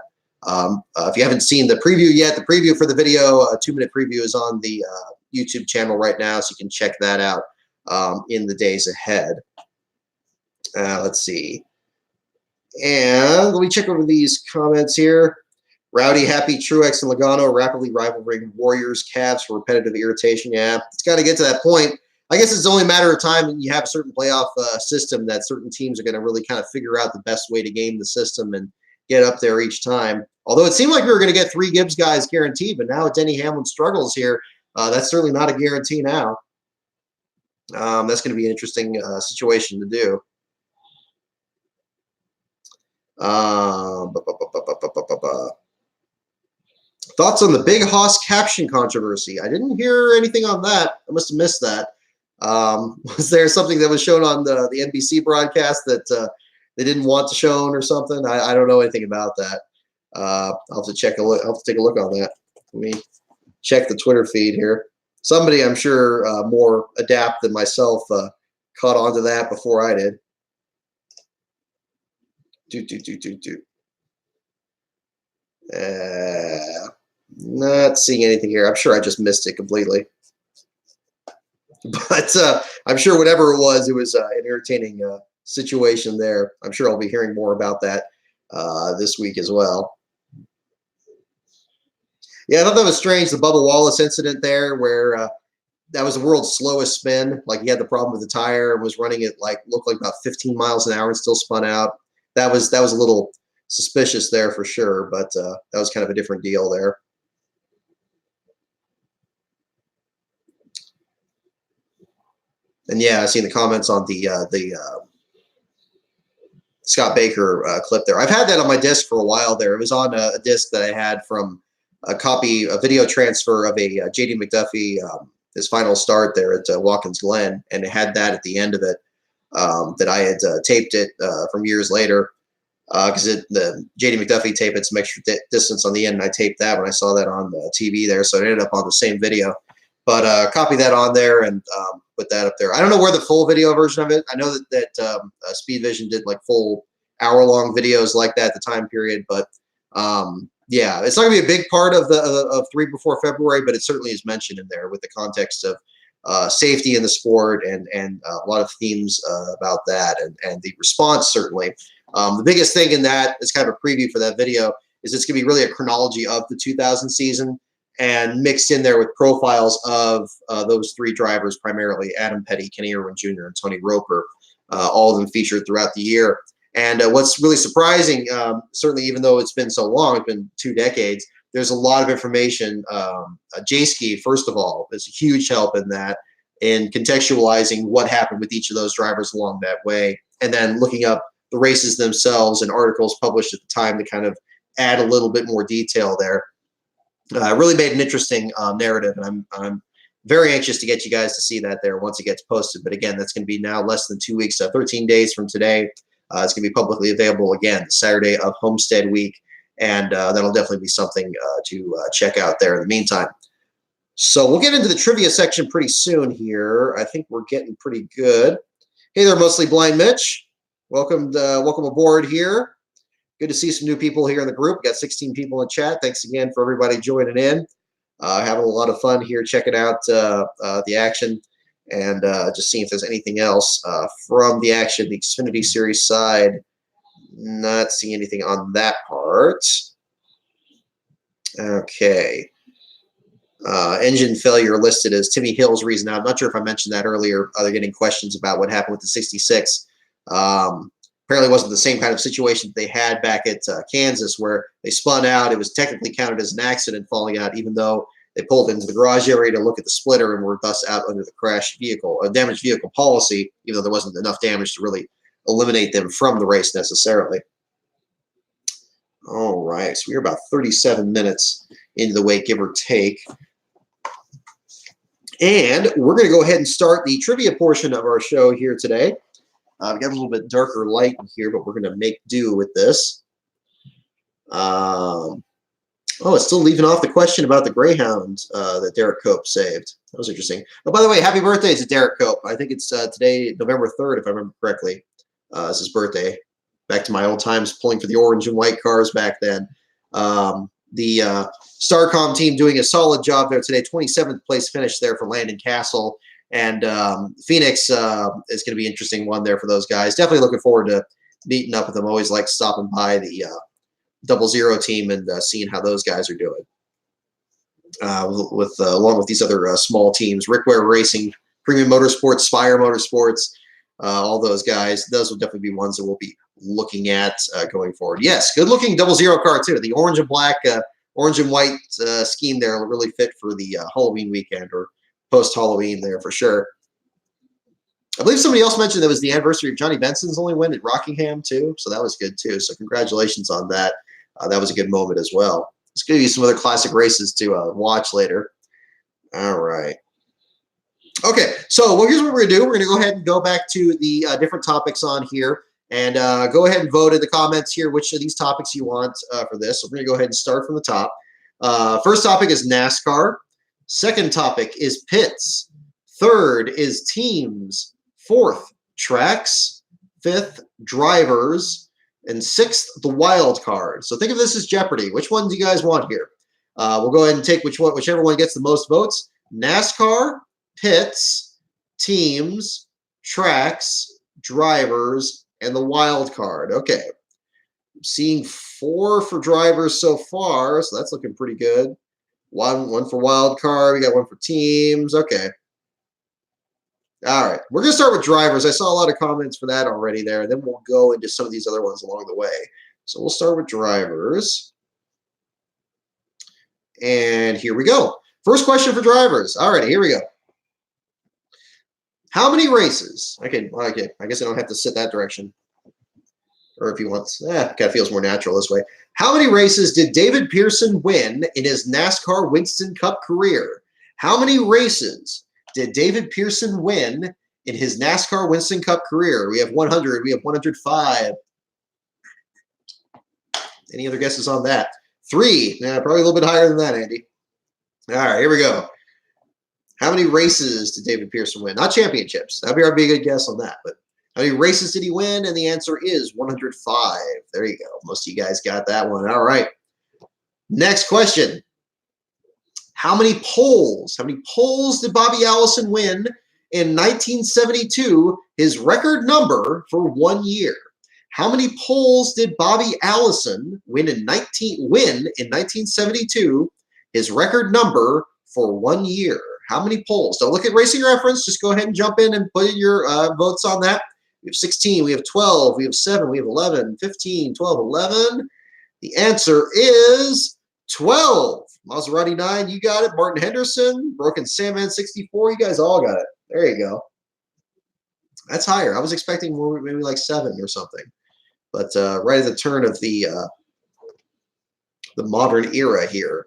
If you haven't seen the preview yet, the preview for the video, a 2-minute preview, is on the YouTube channel right now, so you can check that out in the days ahead. Let's see. And let me check over these comments here. Rowdy, Happy, Truex, and Logano rapidly rivaling Warriors, Cavs for repetitive irritation. Yeah, it's got to get to that point. I guess it's only a matter of time when you have a certain playoff system that certain teams are going to really kind of figure out the best way to game the system and get up there each time. Although it seemed like we were going to get 3 Gibbs guys guaranteed, but now Denny Hamlin struggles here. That's certainly not a guarantee now. That's going to be an interesting situation to do. Thoughts on the Big Hoss caption controversy? I didn't hear anything on that. I must have missed that. Was there something that was shown on the NBC broadcast that they didn't want to shown or something? I don't know anything about that. I'll have to check a look. I'll have to take a look on that. Let me check the Twitter feed here. Somebody, I'm sure, more adept than myself caught on to that before I did. Not seeing anything here. I'm sure I just missed it completely. But I'm sure whatever it was an entertaining situation there. I'm sure I'll be hearing more about that this week as well. Yeah, I thought that was strange, the Bubba Wallace incident there, where that was the world's slowest spin. Like, he had the problem with the tire and was running it looked like about 15 miles an hour and still spun out. That was a little suspicious there for sure, but that was kind of a different deal there. And yeah, I've seen the comments on the Scott Baker clip there. I've had that on my disc for a while there. It was on a disc that I had from a video transfer of a J.D. McDuffie, his final start there at Watkins Glen, and it had that at the end of it that I had taped it from years later, because the J.D. McDuffie tape had some extra distance on the end, and I taped that when I saw that on the TV there, so it ended up on the same video. But copy that on there and put that up there. I don't know where the full video version of it. I know that Speed Vision did like full hour-long videos like that at the time period. But yeah, it's not gonna be a big part of the 3 before February, but it certainly is mentioned in there with the context of safety in the sport and a lot of themes about that and the response certainly. The biggest thing in that is kind of a preview for that video is it's gonna be really a chronology of the 2000 season, and mixed in there with profiles of those 3 drivers, primarily Adam Petty, Kenny Irwin Jr., and Tony Roper, all of them featured throughout the year. And what's really surprising, certainly even though it's been so long, it's been 2 decades, there's a lot of information. J-Ski, first of all, is a huge help in that, in contextualizing what happened with each of those drivers along that way, and then looking up the races themselves and articles published at the time to kind of add a little bit more detail there. Really made an interesting narrative, and I'm very anxious to get you guys to see that there once it gets posted. But again, that's going to be now less than 2 weeks, 13 days from today. It's going to be publicly available again, Saturday of Homestead Week, and that'll definitely be something to check out there in the meantime. So we'll get into the trivia section pretty soon here. I think we're getting pretty good. Hey there, Mostly Blind Mitch. Welcome aboard here. Good to see some new people here in the group. We've got 16 people in chat. Thanks again for everybody joining in. Having a lot of fun here, checking out the action, and just seeing if there's anything else from the action, the Xfinity Series side. Not seeing anything on that part. Okay. Engine failure listed as Timmy Hill's reason. I'm not sure if I mentioned that earlier. They're getting questions about what happened with the 66. Apparently wasn't the same kind of situation that they had back at Kansas, where they spun out. It was technically counted as an accident falling out, even though they pulled into the garage area to look at the splitter and were thus out under the crashed vehicle, damaged vehicle policy, even though there wasn't enough damage to really eliminate them from the race necessarily. All right, so we're about 37 minutes into the wait, give or take. And we're going to go ahead and start the trivia portion of our show here today. We've got a little bit darker light in here, but we're going to make do with this. Oh, it's still leaving off the question about the Greyhound that Derek Cope saved. That was interesting. Oh, by the way, happy birthday to Derek Cope. I think it's today, November 3rd, if I remember correctly. It's his birthday. Back to my old times pulling for the orange and white cars back then. The Starcom team doing a solid job there today. 27th place finish there for Landon Castle. And Phoenix is going to be an interesting one there for those guys. Definitely looking forward to meeting up with them. Always like stopping by the 00 team and seeing how those guys are doing. Along with these other small teams, Rickware Racing, Premium Motorsports, Spire Motorsports, all those guys. Those will definitely be ones that we'll be looking at going forward. Yes, good looking 00 car too. The orange and black, orange and white scheme there will really fit for the Halloween weekend or post-Halloween there for sure. I believe somebody else mentioned that was the anniversary of Johnny Benson's only win at Rockingham too, so that was good too. So congratulations on that. That was a good moment as well. Let's give you some other classic races to watch later. All right. Okay, so well, here's what we're going to do. We're going to go ahead and go back to the different topics on here and go ahead and vote in the comments here which of these topics you want for this. So we're going to go ahead and start from the top. First topic is NASCAR. Second topic is pits. Third is teams. Fourth, tracks. Fifth, drivers. And sixth, the wild card. So think of this as Jeopardy. Which one do you guys want here? We'll go ahead and take whichever one gets the most votes. NASCAR, pits, teams, tracks, drivers, and the wild card. Okay. I'm seeing 4 for drivers so far, so that's looking pretty good. One for wild card. We got 1 for teams. Okay. All right. We're going to start with drivers. I saw a lot of comments for that already there, and then we'll go into some of these other ones along the way. So we'll start with drivers. And here we go. First question for drivers. All right, here we go. How many races? Okay, I guess I don't have to sit that direction. Or if you want, kind of feels more natural this way. How many races did David Pearson win in his NASCAR Winston Cup career? How many races did David Pearson win in his NASCAR Winston Cup career? We have 100. We have 105. Any other guesses on that? 3. Probably a little bit higher than that, Andy. All right, here we go. How many races did David Pearson win? Not championships. That'd be a good guess on that. But how many races did he win? And the answer is 105. There you go. Most of you guys got that one. All right. Next question. How many poles? How many poles did Bobby Allison win in 1972? His record number for 1 year. How many poles did Bobby Allison win in 1972? His record number for 1 year. How many poles? Don't look at Racing Reference. Just go ahead and jump in and put in your votes on that. We have 16, we have 12, we have 7, we have 11, 15, 12, 11. The answer is 12. Maserati 9, you got it. Martin Henderson, Broken Sandman 64, you guys all got it. There you go. That's higher. I was expecting more, maybe like 7 or something. But right at the turn of the modern era here.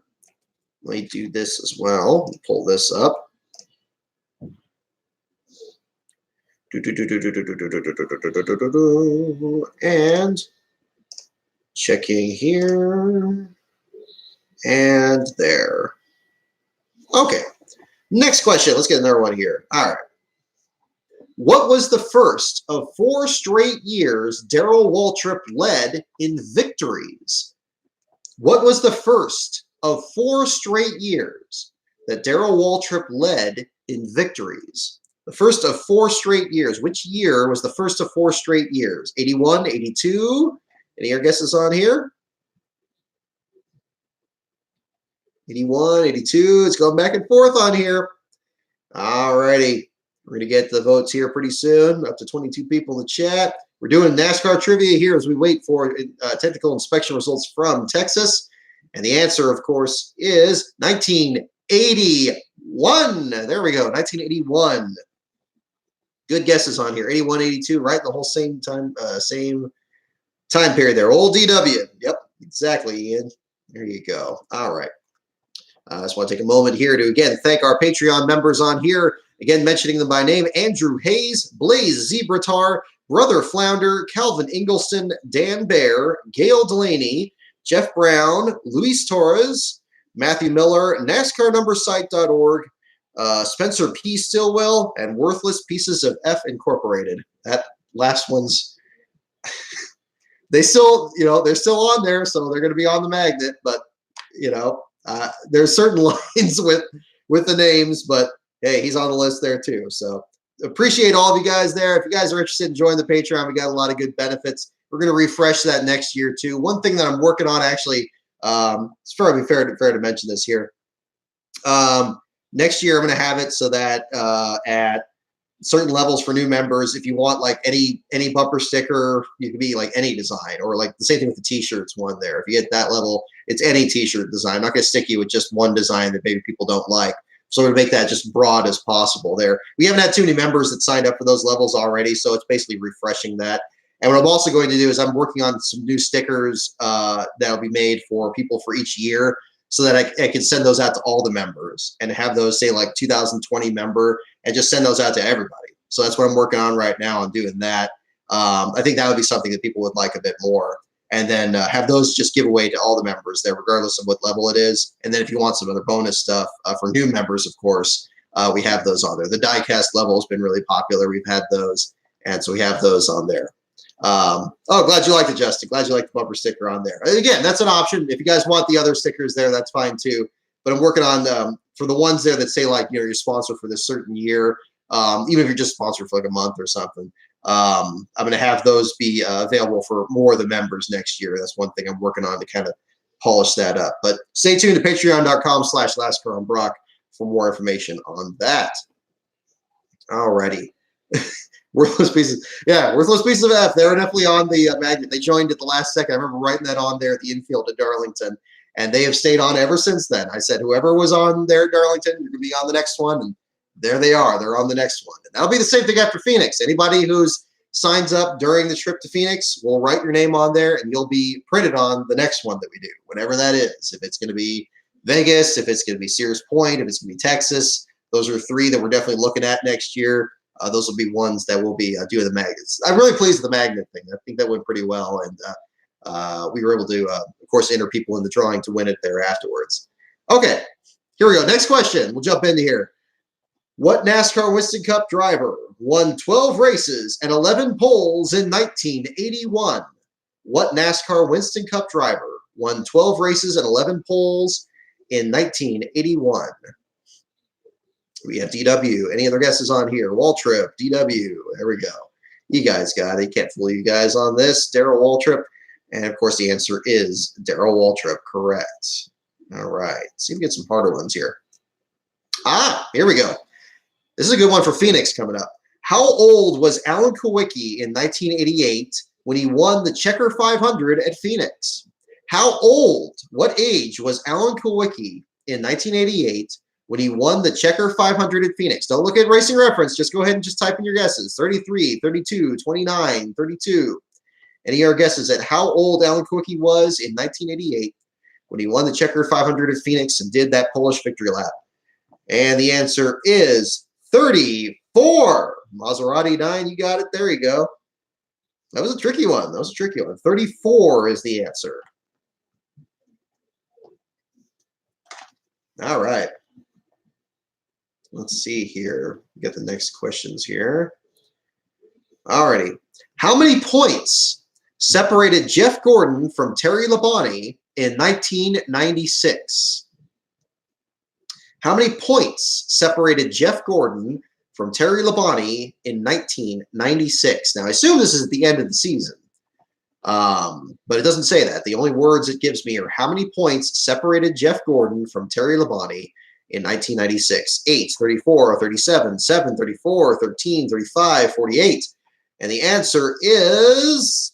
Let me do this as well. Pull this up. And checking here. And there. Okay. Next question. Let's get another one here. All right. What was the first of 4 straight years Darrell Waltrip led in victories? What was the first of 4 straight years that Darrell Waltrip led in victories? The first of 4 straight years. Which year was the first of 4 straight years? 81, 82? Any other guesses on here? 81, 82. It's going back and forth on here. All righty. We're going to get the votes here pretty soon. Up to 22 people in the chat. We're doing NASCAR trivia here as we wait for technical inspection results from Texas. And the answer, of course, is 1981. There we go. 1981. Good guesses on here. 81, 82, right? The whole same time period there. Old DW. Yep, exactly, Ian. There you go. All right. I just want to take a moment here to, again, thank our Patreon members on here. Again, mentioning them by name: Andrew Hayes, Blaze Zebratar, Brother Flounder, Calvin Ingelston, Dan Bear, Gail Delaney, Jeff Brown, Luis Torres, Matthew Miller, NASCARnumbersite.org, Spencer P. Stillwell, and Worthless Pieces of F Incorporated. That last one's they're still on there, so they're going to be on the magnet, but there's certain lines with the names, but hey, he's on the list there too. So appreciate all of you guys there. If you guys are interested in joining the Patreon, we got a lot of good benefits. We're going to refresh that next year too. One thing that I'm working on, actually, it's probably fair to mention this here. Next year, I'm going to have it so that at certain levels for new members, if you want like any bumper sticker, you can be like any design, or like the same thing with the t-shirts one there. If you get that level, it's any t-shirt design. I'm not going to stick you with just one design that maybe people don't like. So we're going to make that just broad as possible there. We haven't had too many members that signed up for those levels already, so it's basically refreshing that. And what I'm also going to do is I'm working on some new stickers that will be made for people for each year, so that I can send those out to all the members and have those say like 2020 member, and just send those out to everybody. So that's what I'm working on right now on doing that. I think that would be something that people would like a bit more. And then have those just give away to all the members there, regardless of what level it is. And then if you want some other bonus stuff for new members, of course, we have those on there. The diecast level has been really popular. We've had those, and so we have those on there. Glad you liked it, Justin. Glad you liked the bumper sticker on there. Again, that's an option. If you guys want the other stickers there, that's fine too. But I'm working on for the ones there that say like, you're sponsored for this certain year, even if you're just sponsored for like a month or something. I'm going to have those be available for more of the members next year. That's one thing I'm working on to kind of polish that up. But stay tuned to patreon.com/LastCarOnBrock for more information on that. Alrighty. Worthless pieces. Yeah, worthless pieces of F. They were definitely on the magnet. They joined at the last second. I remember writing that on there at the infield at Darlington, and they have stayed on ever since then. I said, whoever was on there at Darlington, you're going to be on the next one. And there they are. They're on the next one. And that'll be the same thing after Phoenix. Anybody who's signs up during the trip to Phoenix, we'll write your name on there, and you'll be printed on the next one that we do, whatever that is. If it's going to be Vegas, if it's going to be Sears Point, if it's going to be Texas, those are 3 that we're definitely looking at next year. Those will be ones that will be doing the magnets. I'm really pleased with the magnet thing. I think that went pretty well, and we were able to, of course, enter people in the drawing to win it there afterwards. Okay, here we go. Next question. We'll jump into here. What NASCAR Winston Cup driver won 12 races and 11 poles in 1981? What NASCAR Winston Cup driver won 12 races and 11 poles in 1981? We have DW. Any other guesses on here? Waltrip, DW. There we go. You guys got it. Can't fool you guys on this. Darrell Waltrip. And, of course, the answer is Darrell Waltrip. Correct. All right. Let's see if we get some harder ones here. Here we go. This is a good one for Phoenix coming up. How old was Alan Kulwicki in 1988 when he won the Checker 500 at Phoenix? How old What age was Alan Kulwicki in 1988 when he won the Checker 500 at Phoenix? Don't look at Racing Reference. Just go ahead and just type in your guesses. 33, 32, 29, 32. Any of your guesses at how old Alan Kulwicki was in 1988 when he won the Checker 500 at Phoenix and did that Polish victory lap? And the answer is 34. Maserati 9, you got it. There you go. That was a tricky one. 34 is the answer. All right. Let's see here. Get the next questions here. All righty. How many points separated Jeff Gordon from Terry Labonte in 1996? How many points separated Jeff Gordon from Terry Labonte in 1996? Now, I assume this is at the end of the season, but it doesn't say that. The only words it gives me are how many points separated Jeff Gordon from Terry Labonte in 1996. 8, 34, 37, 7, 34, 13, 35, 48. And the answer is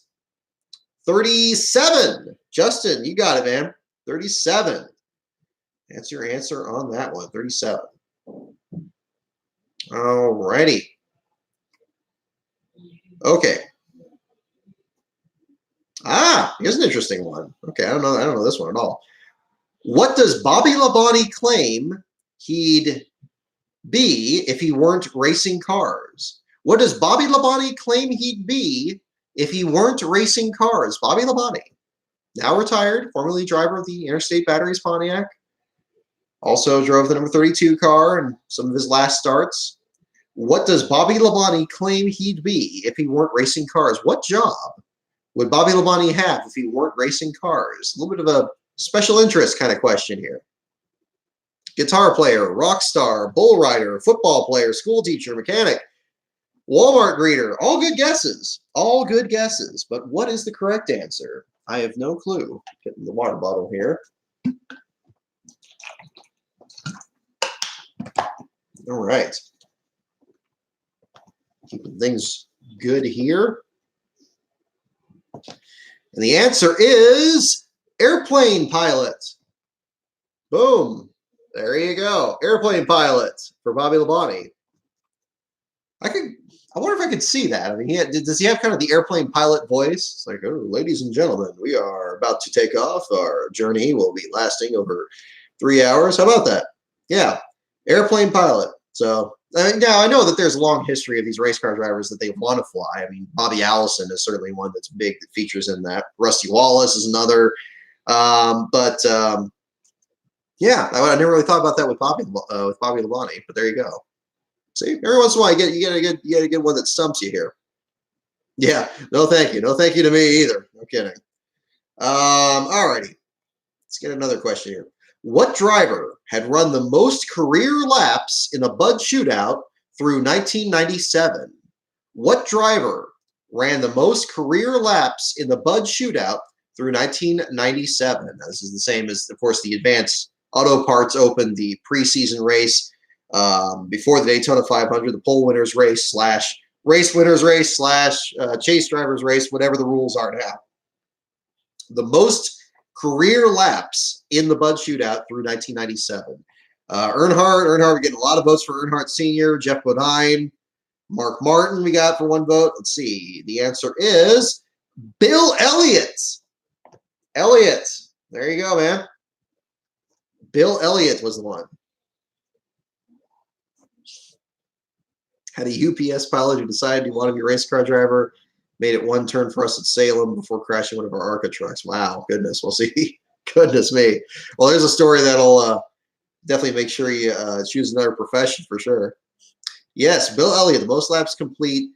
37. Justin, you got it, man. 37. That's your answer on that one, 37. All righty. Okay. Here's an interesting one. Okay, I don't know this one at all. What does Bobby Labonte claim he'd be if he weren't racing cars? What does Bobby Labonte claim he'd be if he weren't racing cars? Bobby Labonte, now retired, formerly driver of the Interstate Batteries Pontiac. Also drove the number 32 car in some of his last starts. What does Bobby Labonte claim he'd be if he weren't racing cars? What job would Bobby Labonte have if he weren't racing cars? A little bit of a special interest kind of question here. Guitar player, rock star, bull rider, football player, school teacher, mechanic, Walmart greeter. All good guesses. All good guesses. But what is the correct answer? I have no clue. Getting the water bottle here. All right. Keeping things good here. And the answer is airplane pilot. Boom. There you go. Airplane pilot for Bobby Labonte. I wonder if I could see that. I mean, does he have kind of the airplane pilot voice? It's like, oh, ladies and gentlemen, we are about to take off. Our journey will be lasting over 3 hours. How about that? Yeah, airplane pilot. So now I know that there's a long history of these race car drivers that they want to fly. I mean, Bobby Allison is certainly one that's big that features in that. Rusty Wallace is another. Yeah, I never really thought about that with Bobby Labonte, but there you go. See, every once in a while you get a good one that stumps you here. Yeah, no thank you. No thank you to me either. No kidding. All righty. Let's get another question here. What driver had run the most career laps in a Bud Shootout through 1997? What driver ran the most career laps in the Bud Shootout through 1997? Now, this is the same as, of course, the Advanced Auto Parts Open, the preseason race before the Daytona 500, the pole winners race / race winners race / chase drivers race, whatever the rules are now. The most career laps in the Bud Shootout through 1997. Earnhardt getting a lot of votes for Earnhardt Sr., Jeff Bodine, Mark Martin we got for 1 vote. Let's see. The answer is Bill Elliott. Elliott. There you go, man. Bill Elliott was the one. Had a UPS pilot who decided he wanted to be a race car driver, made it 1 turn for us at Salem before crashing one of our ARCA trucks. Wow, goodness. We'll see. Goodness me. Well, there's a story that'll definitely make sure you choose another profession for sure. Yes, Bill Elliott, the most laps complete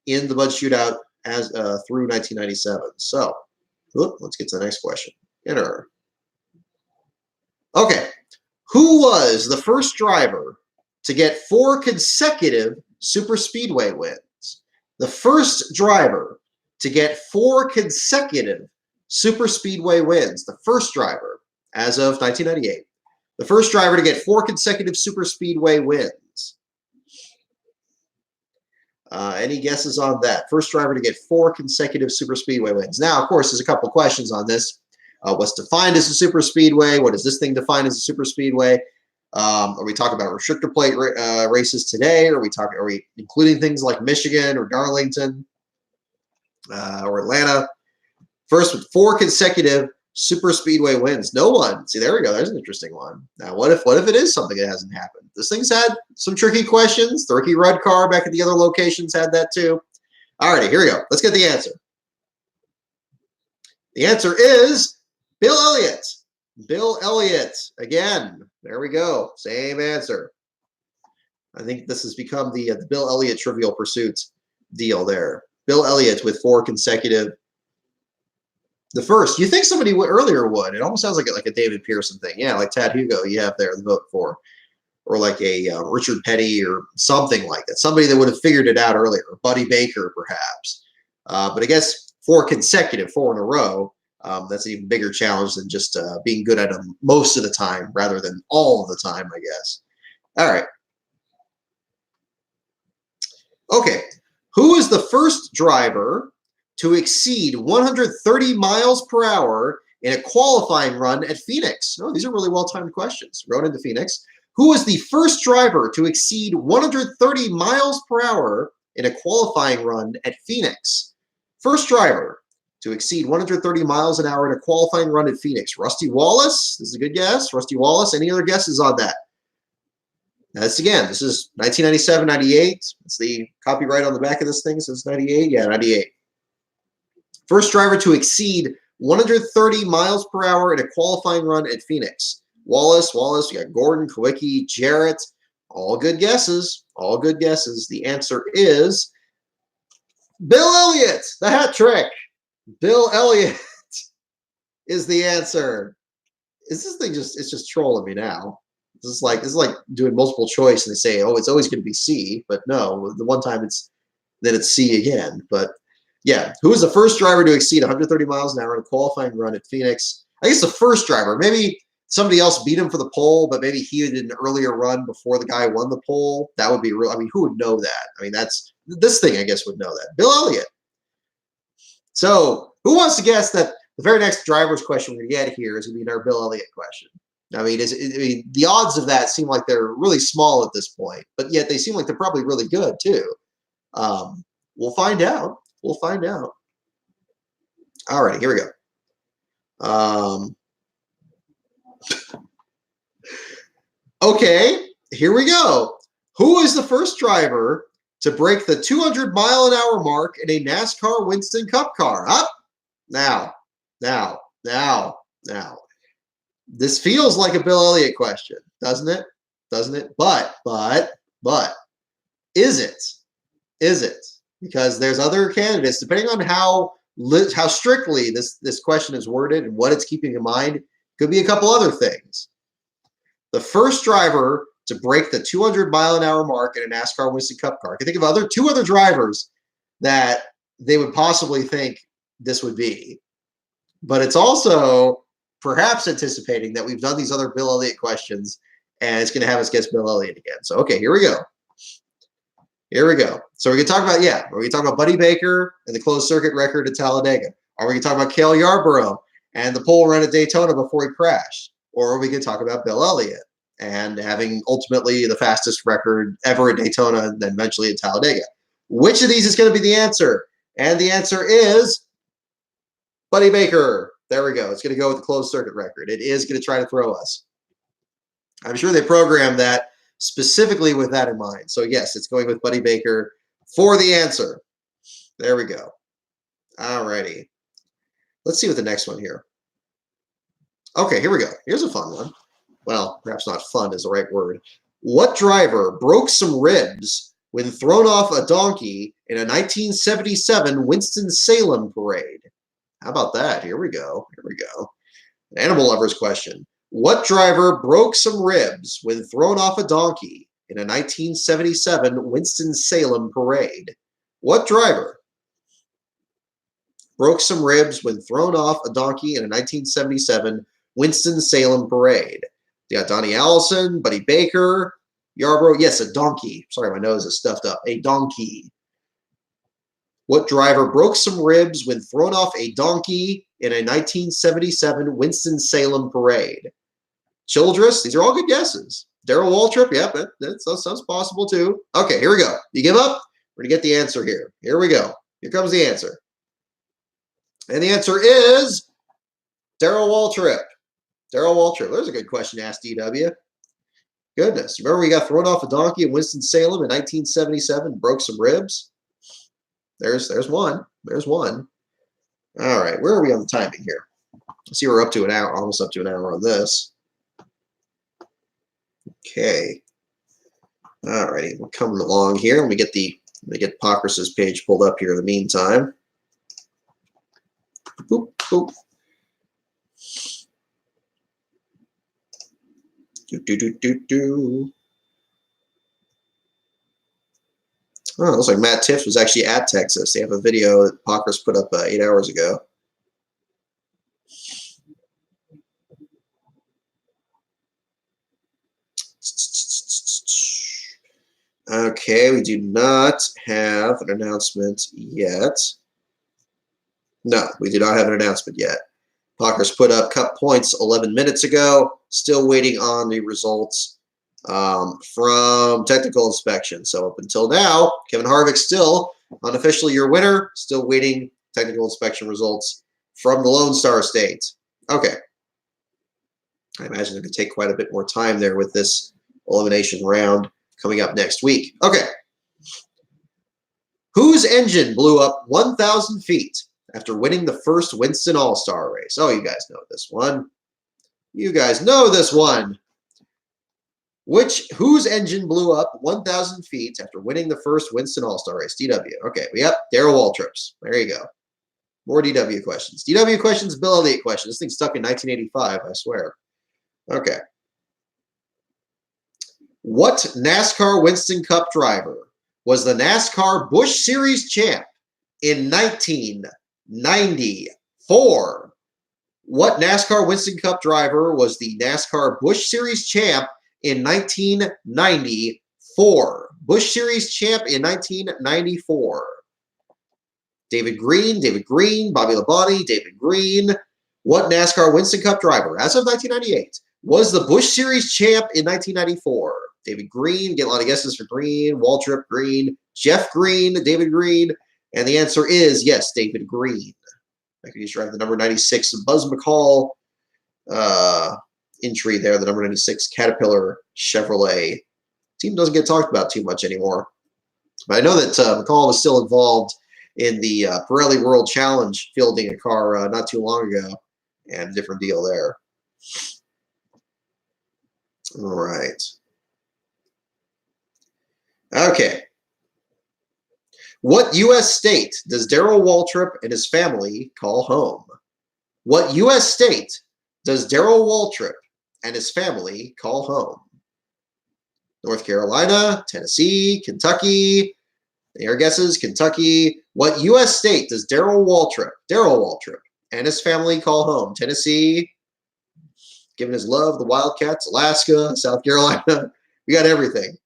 in the Bud Shootout as through 1997. So, let's get to the next question. Enter. Okay. Who was the first driver to get 4 consecutive super speedway wins? The first driver to get 4 consecutive super speedway wins. The first driver as of 1998. The first driver to get 4 consecutive super speedway wins. Any guesses on that? First driver to get 4 consecutive super speedway wins. Now, of course, there's a couple questions on this. What's defined as a super speedway? What is this thing defined as a super speedway? Are we talking about restrictor plate races today? Are we including things like Michigan or Darlington or Atlanta? First with 4 consecutive super speedway wins. No one. See, there we go. There's an interesting one. Now, what if it is something that hasn't happened? This thing's had some tricky questions. The Ricky Rudd car back at the other locations had that too. All righty, here we go. Let's get the answer. The answer is Bill Elliott. Bill Elliott. Again, there we go. Same answer. I think this has become the Bill Elliott Trivial Pursuit deal there. Bill Elliott with 4 consecutive. The first, you think somebody earlier would. It almost sounds like a David Pearson thing. Yeah, like Tad Hugo you have there the vote for. Or like a Richard Petty or something like that. Somebody that would have figured it out earlier. Buddy Baker, perhaps. But I guess 4 consecutive, 4 in a row, that's an even bigger challenge than just being good at them most of the time rather than all of the time, I guess. All right. Okay. Who is the first driver to exceed 130 miles per hour in a qualifying run at Phoenix? Oh, these are really well-timed questions. Rode into Phoenix. Who was the first driver to exceed 130 miles per hour in a qualifying run at Phoenix? First driver to exceed 130 miles an hour in a qualifying run at Phoenix. Rusty Wallace. This is a good guess. Rusty Wallace. Any other guesses on that? This is 1997, 98. It's the copyright on the back of this thing. Says 98. Yeah, 98. First driver to exceed 130 miles per hour in a qualifying run at Phoenix. Wallace, we got Gordon, Kawicki, Jarrett. All good guesses. All good guesses. The answer is Bill Elliott, the hat trick. Bill Elliott is the answer. Is this thing it's just trolling me now? This is like doing multiple choice and they say, oh, it's always going to be C, but no, the one time it's C again. But yeah, who was the first driver to exceed 130 miles an hour in a qualifying run at Phoenix? I guess the first driver. Maybe somebody else beat him for the pole, but maybe he did an earlier run before the guy won the pole. That would be real. I mean, who would know that? I mean, this thing, I guess, would know that. Bill Elliott. So who wants to guess that the very next driver's question we're going to get here is going to be our Bill Elliott question? I mean, the odds of that seem like they're really small at this point, but yet they seem like they're probably really good too. We'll find out. We'll find out. All right, here we go. Okay, here we go. Who is the first driver to break the 200-mile-an-hour mark in a NASCAR Winston Cup car? Up now. This feels like a Bill Elliott question, doesn't it? Doesn't it? But is it? Is it? Because there's other candidates, depending on how strictly this question is worded and what it's keeping in mind, could be a couple other things. The first driver to break the 200-mile-an-hour mark in a NASCAR Winston Cup car. I can think of two other drivers that they would possibly think this would be. But it's also perhaps anticipating that we've done these other Bill Elliott questions and it's going to have us guess Bill Elliott again. So, okay, here we go. Here we go. So we're going to talk about, we're going to talk about Buddy Baker and the closed circuit record at Talladega. Are we going to talk about Cale Yarborough and the pole run at Daytona before he crashed? Or are we going to talk about Bill Elliott and having ultimately the fastest record ever at Daytona and then eventually at Talladega? Which of these is going to be the answer? And the answer is Buddy Baker. There we go. It's going to go with the closed circuit record. It is going to try to throw us. I'm sure they programmed that specifically with that in mind. So yes, it's going with Buddy Baker for the answer. There we go. All righty. Let's see what the next one here. Okay, here we go. Here's a fun one. Well, perhaps not fun is the right word. What driver broke some ribs when thrown off a donkey in a 1977 Winston-Salem parade? How about that? Here we go. Here we go. An animal lover's question. What driver broke some ribs when thrown off a donkey in a 1977 Winston-Salem parade? What driver broke some ribs when thrown off a donkey in a 1977 Winston-Salem parade? You got Donnie Allison, Buddy Baker, Yarborough. Yes, a donkey. Sorry, my nose is stuffed up. A donkey. What driver broke some ribs when thrown off a donkey in a 1977 Winston-Salem parade? Childress, these are all good guesses. Darrell Waltrip, yep, that sounds possible too. Okay, here we go. You give up? We're going to get the answer here. Here we go. Here comes the answer. And the answer is Darrell Waltrip. Darrell Waltrip. There's a good question to ask DW. Goodness. Remember we got thrown off a donkey in Winston-Salem in 1977, broke some ribs? There's one. There's one. All right, where are we on the timing here? Let's see, we're up to an hour, almost up to an hour on this. Okay. All righty, we're coming along here. Let me get Pockrus's page pulled up here in the meantime. Boop, boop. Oh, it looks like Matt Tiff was actually at Texas. They have a video that Pockrus put up 8 hours ago. Okay, we do not have an announcement yet. No, we do not have an announcement yet. Pockrus put up Cup points 11 minutes ago. Still waiting on the results from technical inspection. So up until now, Kevin Harvick still unofficially your winner. Still waiting technical inspection results from the Lone Star State. Okay. I imagine it could take quite a bit more time there with this elimination round coming up next week. Okay. Whose engine blew up 1,000 feet after winning the first Winston All-Star race? Oh, you guys know this one. You guys know this one. Whose engine blew up 1,000 feet after winning the first Winston All-Star race? DW. Okay, yep, Darrell Waltrip's. There you go. More DW questions. DW questions, Bill Elliott questions. This thing's stuck in 1985, I swear. Okay. What NASCAR Winston Cup driver was the NASCAR Busch Series champ in 1994? What NASCAR Winston Cup driver was the NASCAR Busch Series champ in 1994? Busch Series champ in 1994. David Green, Bobby Labonte, David Green. What NASCAR Winston Cup driver, as of 1998, was the Busch Series champ in 1994? David Green, get a lot of guesses for Green, Waltrip Green, Jeff Green, David Green, and the answer is yes, David Green. I could just drive the number 96 Buzz McCall entry there, the number 96 Caterpillar Chevrolet. Team doesn't get talked about too much anymore. But I know that McCall was still involved in the Pirelli World Challenge, fielding a car not too long ago, and a different deal there. All right. Okay. What U.S. state does Darrell Waltrip and his family call home? What U.S. state does Darrell Waltrip and his family call home? North Carolina, Tennessee, Kentucky. Your guesses, Kentucky. What U.S. state does Darrell Waltrip and his family call home? Tennessee, giving his love, the Wildcats, Alaska, South Carolina. We got everything.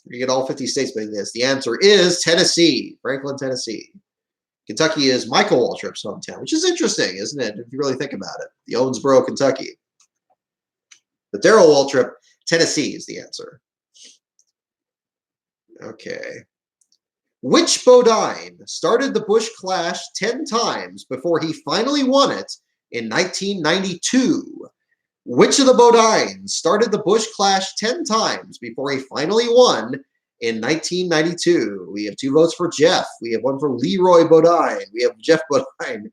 We get all 50 states making this. The answer is Tennessee, Franklin, Tennessee. Kentucky is Michael Waltrip's hometown, which is interesting, isn't it, if you really think about it? The Owensboro, Kentucky. But Darrell Waltrip, Tennessee is the answer. Okay. Which Bodine started the Busch Clash 10 times before he finally won it in 1992? Which of the Bodines started the Busch Clash 10 times before he finally won in 1992? We have 2 votes for Jeff. We have 1 for Leroy Bodine. We have Jeff Bodine.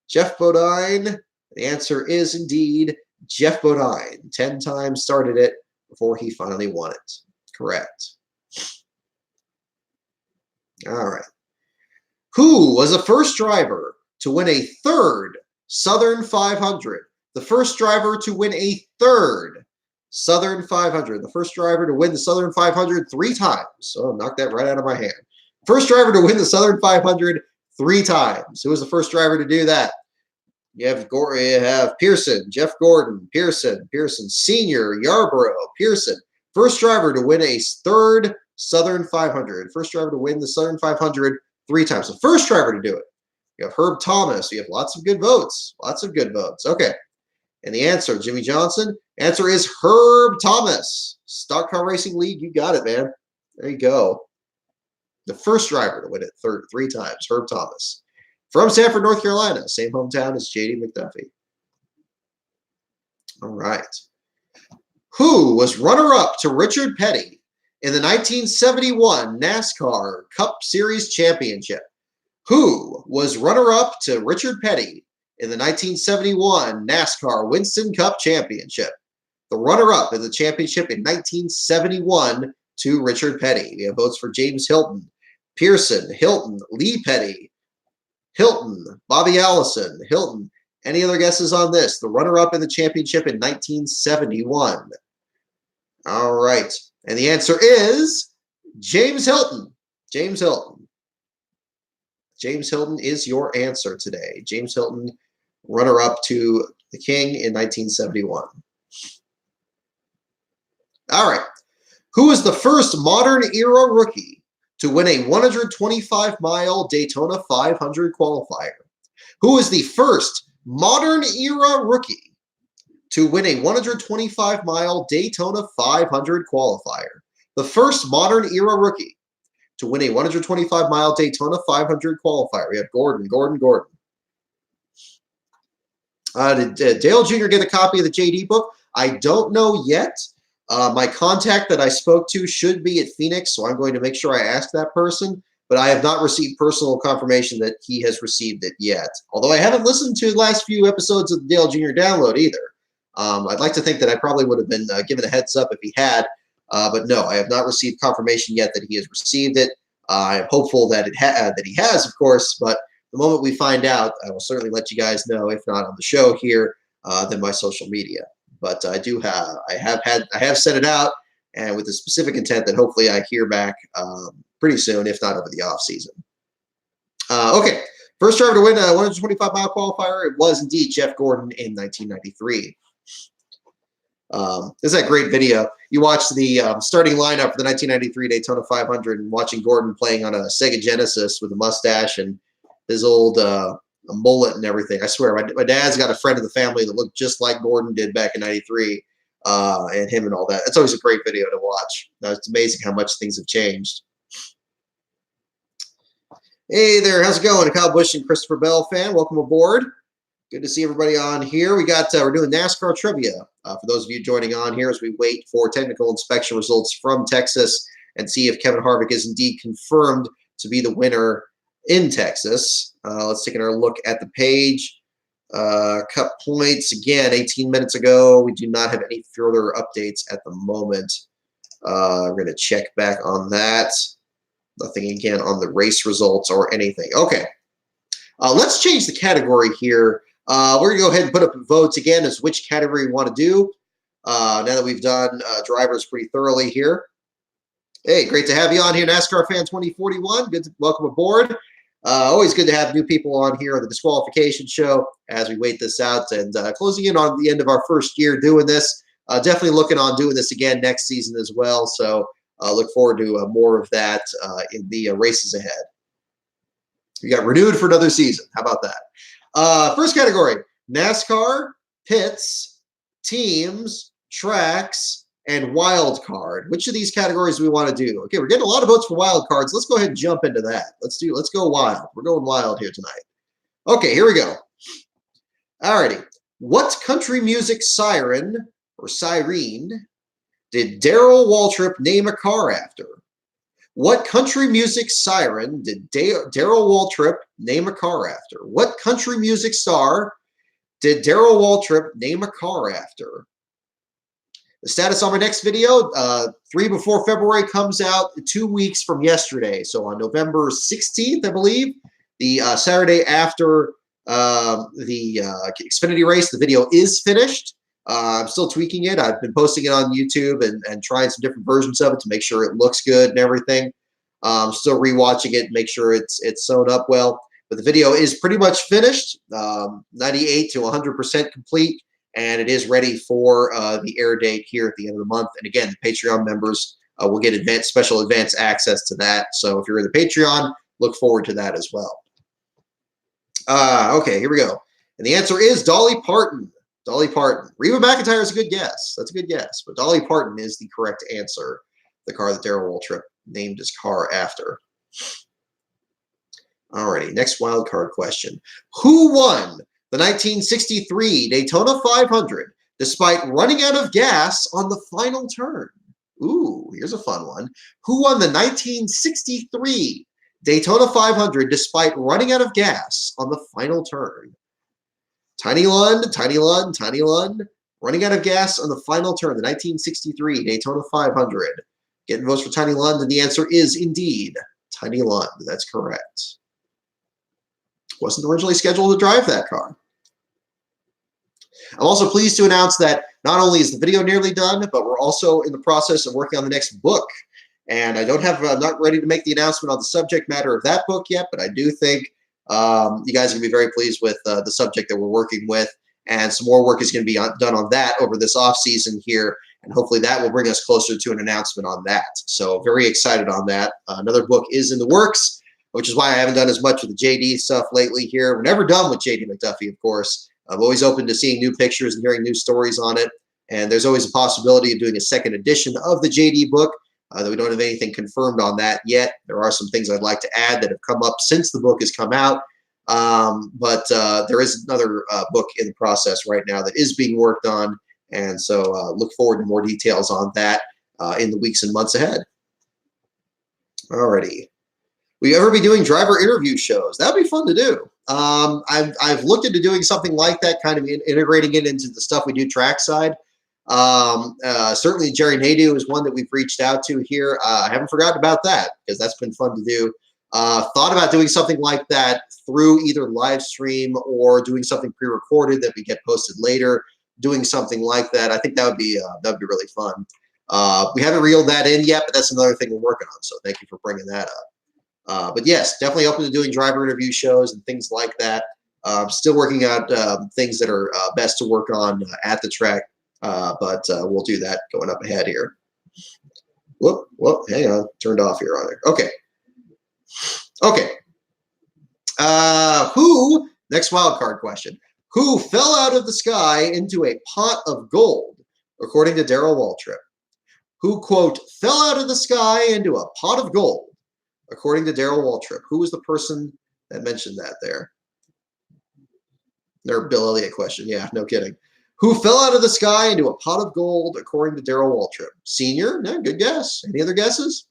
Jeff Bodine. The answer is indeed Jeff Bodine. 10 times started it before he finally won it. Correct. All right. Who was the first driver to win a third Southern 500? The first driver to win a third Southern 500. The first driver to win the Southern 500 3 times. So knock that right out of my hand. First driver to win the Southern 500 3 times. Who was the first driver to do that? You have Pearson, Jeff Gordon, Pearson Sr., Yarborough, Pearson. First driver to win a third Southern 500. First driver to win the Southern 500 3 times. The first driver to do it. You have Herb Thomas. You have lots of good votes. Lots of good votes. Okay. And the answer, Jimmy Johnson. Answer is Herb Thomas. Stock Car Racing League, you got it, man. There you go. The first driver to win it 3 times, Herb Thomas. From Sanford, North Carolina. Same hometown as J.D. McDuffie. All right. Who was runner-up to Richard Petty in the 1971 NASCAR Cup Series Championship? Who was runner-up to Richard Petty in the 1971 NASCAR Winston Cup Championship? The runner-up in the championship in 1971 to Richard Petty. We have votes for James Hilton, Pearson, Hilton, Lee Petty, Hilton, Bobby Allison, Hilton. Any other guesses on this? The runner-up in the championship in 1971. All right. And the answer is James Hilton. James Hilton. James Hilton is your answer today. James Hilton, runner-up to the King in 1971. All right. Who is the first modern-era rookie to win a 125-mile Daytona 500 qualifier? Who is the first modern-era rookie to win a 125-mile Daytona 500 qualifier? The first modern-era rookie to win a 125-mile Daytona 500 qualifier. We have Gordon. Did Dale Jr. get a copy of the JD book? I don't know yet. My contact that I spoke to should be at Phoenix, so I'm going to make sure I ask that person. But I have not received personal confirmation that he has received it yet. Although I haven't listened to the last few episodes of the Dale Jr. download either. I'd like to think that I probably would have been given a heads up if he had. But no, I have not received confirmation yet that he has received it. I'm hopeful that that he has, of course. But the moment we find out, I will certainly let you guys know. If not on the show here, then my social media. But I have sent it out, and with the specific intent that hopefully I hear back pretty soon, if not over the off season. Okay, first driver to win a 125-mile qualifier. It was indeed Jeff Gordon in 1993. This is a great video. You watch the starting lineup for the 1993 Daytona 500 and watching Gordon playing on a Sega Genesis with a mustache and his old a mullet and everything. I swear, my dad's got a friend of the family that looked just like Gordon did back in '93, and him and all that. It's always a great video to watch. It's amazing how much things have changed. Hey there, how's it going? Kyle Busch and Christopher Bell fan, welcome aboard. Good to see everybody on here. We're doing NASCAR trivia for those of you joining on here as we wait for technical inspection results from Texas and see if Kevin Harvick is indeed confirmed to be the winner in Texas. Let's take another look at the page. Cut points again 18 minutes ago. We do not have any further updates at the moment. We're going to check back on that. Nothing again on the race results or anything. Okay. Let's change the category here. We're going to go ahead and put up votes again as which category we want to do. Now that we've done drivers pretty thoroughly here. Hey, great to have you on here, NASCAR Fan 2041. Good to welcome aboard. Always good to have new people on here on the Disqualification Show as we wait this out and closing in on the end of our first year doing this. Definitely looking on doing this again next season as well. So look forward to more of that in the races ahead. We got renewed for another season. How about that? First category, NASCAR, pits, teams, tracks, and wild card. Which of these categories do we want to do? Okay, we're getting a lot of votes for wild cards. Let's go ahead and jump into that. Let's go wild. We're going wild here tonight. Okay, here we go. Alrighty. What country music siren or siren did Darrell Waltrip name a car after? What country music siren did Darrell Waltrip name a car after? What country music star did Darrell Waltrip name a car after? The status on my next video, 3 before February comes out 2 weeks from yesterday. So on November 16th, I believe, the Saturday after the Xfinity race, the video is finished. I'm still tweaking it. I've been posting it on YouTube and trying some different versions of it to make sure it looks good and everything. Still rewatching it, make sure it's sewn up well. But the video is pretty much finished, 98 to 100% complete. And it is ready for the air date here at the end of the month. And again, the Patreon members will get special advance access to that. So if you're in the Patreon, look forward to that as well. Okay, here we go. And the answer is Dolly Parton. Dolly Parton. Reba McEntire is a good guess. That's a good guess. But Dolly Parton is the correct answer. The car that Darrell Waltrip named his car after. Alrighty, next wild card question. Who won the 1963 Daytona 500 despite running out of gas on the final turn? Ooh, here's a fun one. Who won the 1963 Daytona 500 despite running out of gas on the final turn? Tiny Lund, Tiny Lund, Tiny Lund. Running out of gas on the final turn, the 1963 Daytona 500. Getting votes for Tiny Lund, and the answer is indeed Tiny Lund. That's correct. Wasn't originally scheduled to drive that car. I'm also pleased to announce that not only is the video nearly done, but we're also in the process of working on the next book. And I don't have, I'm not ready to make the announcement on the subject matter of that book yet, but I do think you guys are going to be very pleased with the subject that we're working with. And some more work is going to be done on that over this off season here. And hopefully that will bring us closer to an announcement on that. So very excited on that. Another book is in the works, which is why I haven't done as much with the JD stuff lately here. We're never done with JD McDuffie, of course. I'm always open to seeing new pictures and hearing new stories on it. And there's always a possibility of doing a second edition of the JD book, though we don't have anything confirmed on that yet. There are some things I'd like to add that have come up since the book has come out. But there is another book in the process right now that is being worked on. And so look forward to more details on that in the weeks and months ahead. Alrighty. Will you ever be doing driver interview shows? That would be fun to do. I've looked into doing something like that, kind of integrating it into the stuff we do trackside. Certainly Jerry Nadeau is one that we've reached out to here. I haven't forgotten about that because that's been fun to do. Thought about doing something like that through either live stream or doing something pre-recorded that we get posted later. Doing something like that, I think that would be really fun. We haven't reeled that in yet, but that's another thing we're working on. So thank you for bringing that up. But yes, definitely open to doing driver interview shows and things like that. Still working out things that are best to work on at the track, but we'll do that going up ahead here. Whoop, hang on, turned off here on there. Okay. Who, next wild card question, who fell out of the sky into a pot of gold, according to Darrell Waltrip? Who, quote, fell out of the sky into a pot of gold, according to Darrell Waltrip? Who was the person that mentioned that there? Their Bill Elliott question. Yeah, no kidding. Who fell out of the sky into a pot of gold, according to Darrell Waltrip? Senior? No, good guess. Any other guesses?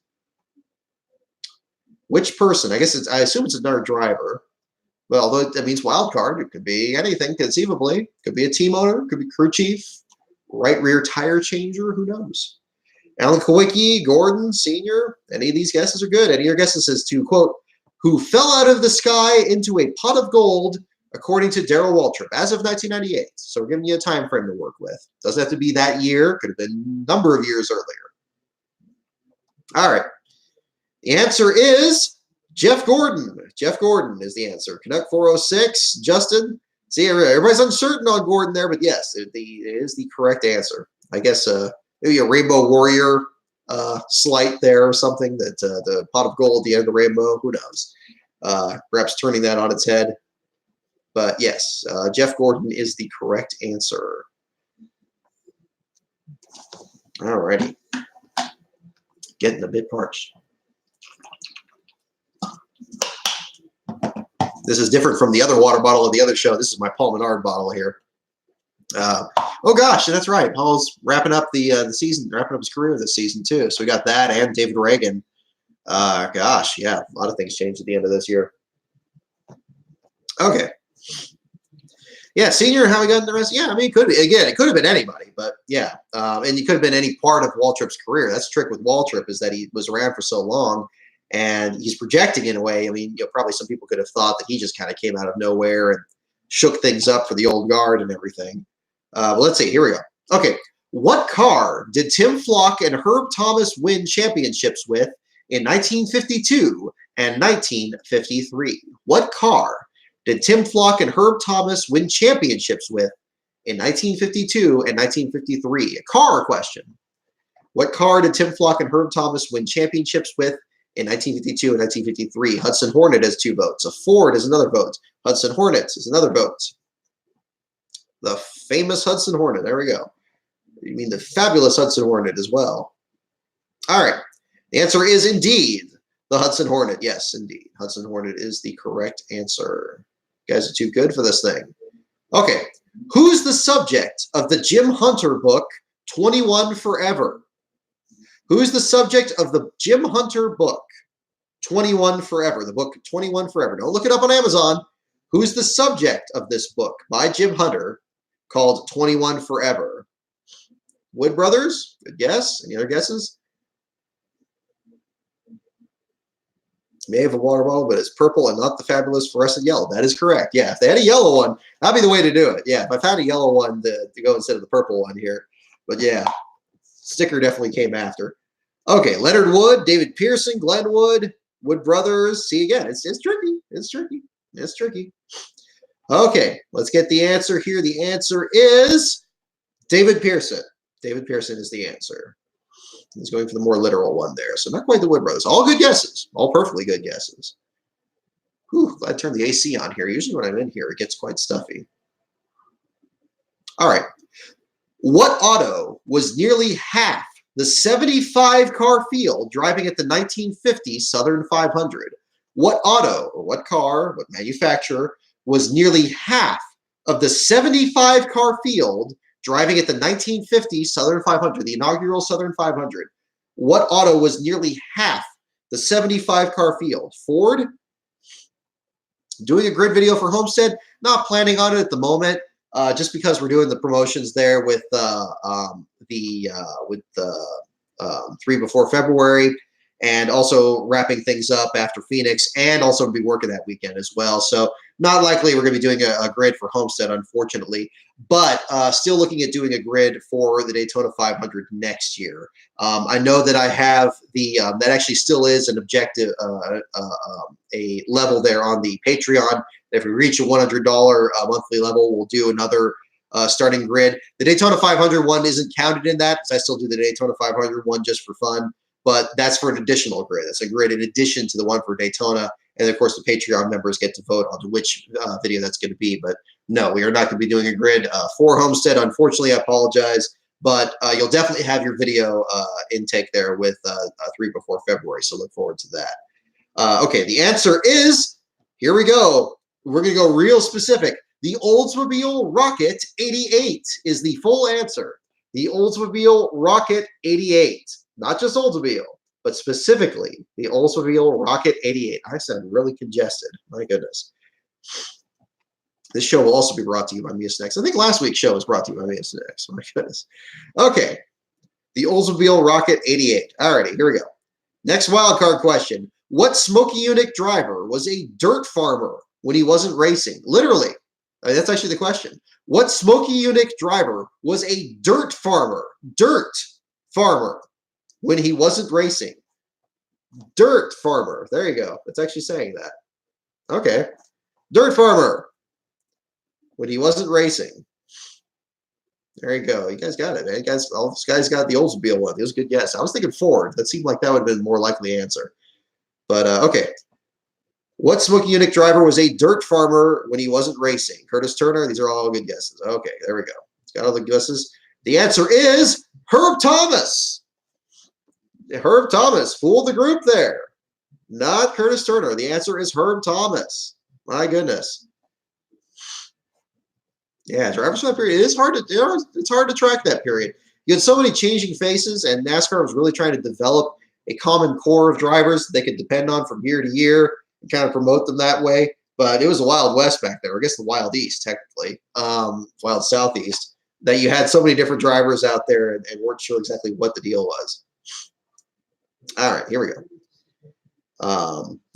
Which person? I guess I assume it's another driver. Well, although that means wild card, it could be anything conceivably. Could be a team owner, could be crew chief, right rear tire changer, who knows? Alan Kawicki, Gordon, Senior, any of these guesses are good. Any of your guesses as to, quote, who fell out of the sky into a pot of gold, according to Darrell Waltrip, as of 1998. So we're giving you a time frame to work with. Doesn't have to be that year. Could have been a number of years earlier. All right. The answer is Jeff Gordon. Jeff Gordon is the answer. Canuck 406. Justin, see, everybody's uncertain on Gordon there, but yes, it is the correct answer. I guess maybe a Rainbow Warrior slight there or something, that the pot of gold, the end of the rainbow, who knows? Perhaps turning that on its head. But yes, Jeff Gordon is the correct answer. All righty. Getting a bit parched. This is different from the other water bottle of the other show. This is my Paul Menard bottle here. Oh gosh, that's right. Paul's wrapping up the season, wrapping up his career this season too. So we got that and David Reagan. Gosh, yeah, a lot of things changed at the end of this year. Okay. Yeah, Senior, how we got in the rest? Yeah, I mean, it could be, again, it could have been anybody, but yeah, and it could have been any part of Waltrip's career. That's the trick with Waltrip, is that he was around for so long, and he's projecting in a way. I mean, probably some people could have thought that he just kind of came out of nowhere and shook things up for the old guard and everything. Well, let's see. Here we go. Okay, what car did Tim Flock and Herb Thomas win championships with in 1952 and 1953? What car did Tim Flock and Herb Thomas win championships with in 1952 and 1953? A car question. What car did Tim Flock and Herb Thomas win championships with in 1952 and 1953. Hudson Hornet has 2 votes. A Ford is another vote. Hudson Hornet is another vote. The famous Hudson Hornet. There we go. You mean the fabulous Hudson Hornet as well. All right. The answer is indeed the Hudson Hornet. Yes, indeed. Hudson Hornet is the correct answer. You guys are too good for this thing. Okay. Who's the subject of the Jim Hunter book, 21 Forever? Who's the subject of the Jim Hunter book, 21 Forever? The book 21 Forever. Don't look it up on Amazon. Who's the subject of this book by Jim Hunter called 21 Forever? Wood Brothers? Good guess. Any other guesses? May have a water bottle, but it's purple and not the fabulous fluorescent yellow. That is correct. Yeah, if they had a yellow one, that'd be the way to do it. Yeah, if I found a yellow one to go instead of the purple one here. But yeah, sticker definitely came after. Okay, Leonard Wood, David Pearson, Glenn Wood, Wood Brothers. See, again, it's tricky. It's tricky. It's tricky. Okay, let's get the answer here. The answer is David Pearson. David Pearson is the answer. He's going for the more literal one there. So not quite the Wood Brothers. All good guesses. All perfectly good guesses. Whew, glad I turned the AC on here. Usually when I'm in here, it gets quite stuffy. All right. What auto was nearly half the 75-car field driving at the 1950 Southern 500? What auto, or what car, what manufacturer, was nearly half of the 75-car field driving at the 1950 Southern 500, the inaugural Southern 500? What auto was nearly half the 75-car field? Ford? Doing a grid video for Homestead? Not planning on it at the moment, just because we're doing the promotions there with 3 before February, and also wrapping things up after Phoenix, and also be working that weekend as well. So not likely we're going to be doing a grid for Homestead, unfortunately, but still looking at doing a grid for the Daytona 500 next year. I know that I have the that actually still is an objective, a level there on the Patreon. If we reach a $100 monthly level, we'll do another starting grid. The Daytona 500 one isn't counted in that, because I still do the Daytona 500 one just for fun, but that's for an additional grid. That's a grid in addition to the one for Daytona. And of course, the Patreon members get to vote on which video that's going to be. But no, we are not going to be doing a grid for Homestead. Unfortunately, I apologize. But you'll definitely have your video intake there with 3 before February. So look forward to that. Okay, the answer is, here we go. We're going to go real specific. The Oldsmobile Rocket 88 is the full answer. The Oldsmobile Rocket 88. Not just Oldsmobile, but specifically the Oldsmobile Rocket 88. I said really congested. My goodness. This show will also be brought to you by Mucinex. I think last week's show was brought to you by Mucinex. My goodness. Okay. The Oldsmobile Rocket 88. Alrighty, here we go. Next wildcard question. What Smoky Unique driver was a dirt farmer when he wasn't racing? Literally. That's actually the question. What Smoky Unique driver was a dirt farmer? Dirt farmer. When he wasn't racing. Dirt farmer. There you go. It's actually saying that. Okay. Dirt farmer. When he wasn't racing. There you go. You guys got it, man. You guys, all these guys got the Oldsmobile one. It was a good guess. I was thinking Ford. That seemed like that would have been a more likely answer. But, okay. What Smoky Unique driver was a dirt farmer when he wasn't racing? Curtis Turner. These are all good guesses. Okay, there we go. It's got all the guesses. The answer is Herb Thomas. Herb Thomas fooled the group there. Not Curtis Turner. The answer is Herb Thomas. My goodness. Yeah, drivers for that period. It is hard to. It's hard to track that period. You had so many changing faces, and NASCAR was really trying to develop a common core of drivers that they could depend on from year to year and kind of promote them that way. But it was a Wild West back there. I guess the Wild East, technically, Wild Southeast. That you had so many different drivers out there and weren't sure exactly what the deal was. All right, here we go.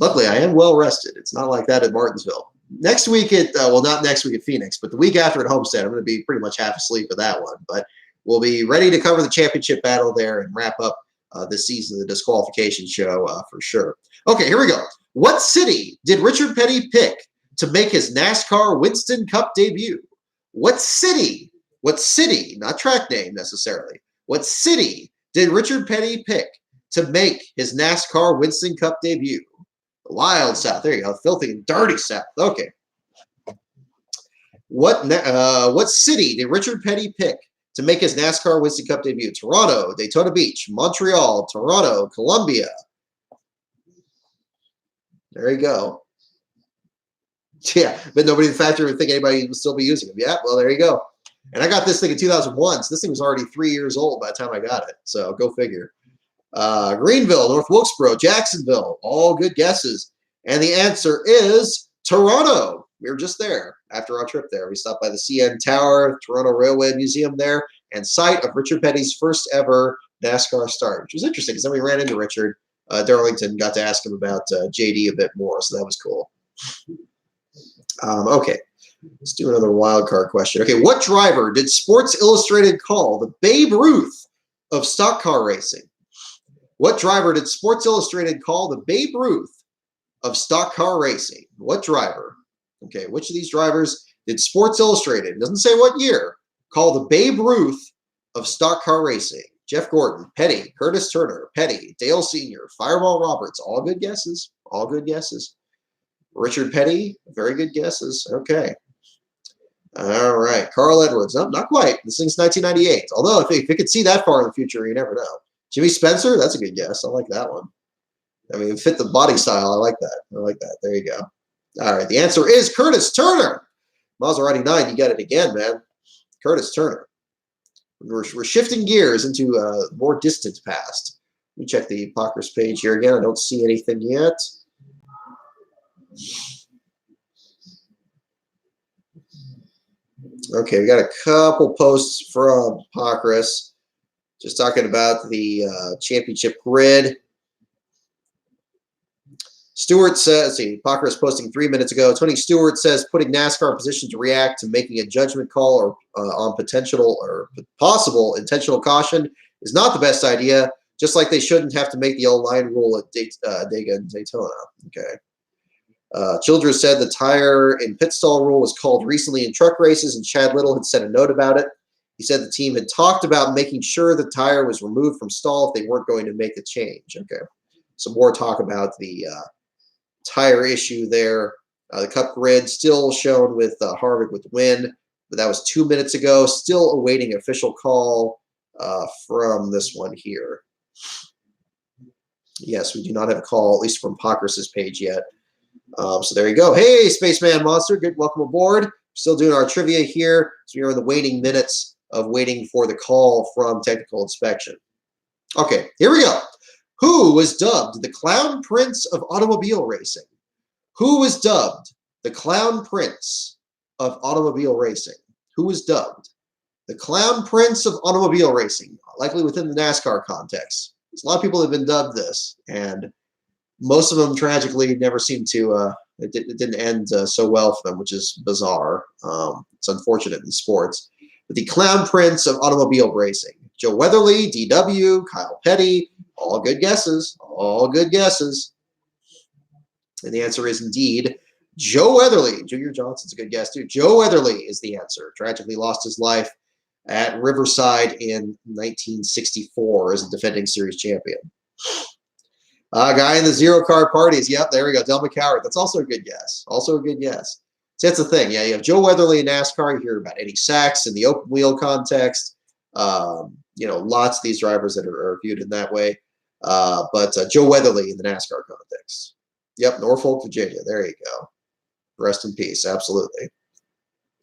Luckily, I am well rested. It's not like that at Martinsville. Next week at, well, not next week at Phoenix, but the week after at Homestead, I'm going to be pretty much half asleep with that one. But we'll be ready to cover the championship battle there and wrap up this season of the disqualification show for sure. Okay, here we go. What city did Richard Petty pick to make his NASCAR Winston Cup debut? What city, not track name necessarily, what city did Richard Petty pick to make his NASCAR Winston Cup debut? The Wild South. There you go. Filthy and dirty South. Okay. What city did Richard Petty pick to make his NASCAR Winston Cup debut? Toronto, Daytona Beach, Montreal, Toronto, Columbia. There you go. Yeah, but nobody in the factory would think anybody would still be using them. Yeah, well, there you go. And I got this thing in 2001, so this thing was already 3 years old by the time I got it. So go figure. Greenville, North Wilkesboro, Jacksonville, all good guesses. And the answer is Toronto. We were just there after our trip there. We stopped by the CN Tower, Toronto Railway Museum there, and site of Richard Petty's first ever NASCAR start, which was interesting because then we ran into Richard Darlington, got to ask him about JD a bit more, so that was cool. Okay, let's do another wild card question. Okay, what driver did Sports Illustrated call the Babe Ruth of stock car racing? What driver did Sports Illustrated call the Babe Ruth of stock car racing? What driver? Okay, which of these drivers did Sports Illustrated, it doesn't say what year, call the Babe Ruth of stock car racing? Jeff Gordon, Petty, Curtis Turner, Petty, Dale Sr., Fireball Roberts, all good guesses. All good guesses. Richard Petty, very good guesses. Okay. All right. Carl Edwards. No, not quite. This thing's 1998. Although if it could see that far in the future, you never know. Jimmy Spencer, that's a good guess. I like that one. I mean, fit the body style. I like that. I like that. There you go. All right. The answer is Curtis Turner. Maserati 9, you got it again, man. Curtis Turner. We're shifting gears into a more distant past. Let me check the Pockers page here again. I don't see anything yet. Okay, we got a couple posts from Pockers just talking about the championship grid. Stewart says, see, Pockers posting 3 minutes ago. Tony Stewart says putting NASCAR in position to react to making a judgment call or on potential or possible intentional caution is not the best idea. Just like they shouldn't have to make the old line rule at Daytona. Okay. Childress said the tire in pit stall rule was called recently in truck races, and Chad Little had sent a note about it. He said the team had talked about making sure the tire was removed from stall if they weren't going to make the change. Okay. Some more talk about the tire issue there. The Cup grid still shown with Harvick with the win, but that was 2 minutes ago. Still awaiting official call from this one here. Yes, we do not have a call, at least from Pockers' page yet. So there you go. Hey, Spaceman Monster, good, welcome aboard. Still doing our trivia here. So we are in the waiting minutes of waiting for the call from technical inspection. Okay, here we go. Who was dubbed the Clown Prince of automobile racing? Who was dubbed the Clown Prince of automobile racing? Who was dubbed the Clown Prince of automobile racing? Likely within the NASCAR context. There's a lot of people that have been dubbed this, and most of them tragically never seem to, it didn't end so well for them, which is bizarre. It's unfortunate in sports. But the Clown Prince of automobile racing. Joe Weatherly, DW, Kyle Petty, all good guesses. All good guesses. And the answer is indeed Joe Weatherly. Junior Johnson's a good guess too. Joe Weatherly is the answer. Tragically lost his life at Riverside in 1964 as a defending series champion. Guy in the zero car parties. Yep, there we go. Del McCoward. That's also a good guess. Also a good guess. So that's the thing. Yeah, you have Joe Weatherly in NASCAR. You hear about Eddie Sachs in the open wheel context. You know, lots of these drivers that are viewed in that way. But Joe Weatherly in the NASCAR context. Yep, Norfolk, Virginia. There you go. Rest in peace. Absolutely.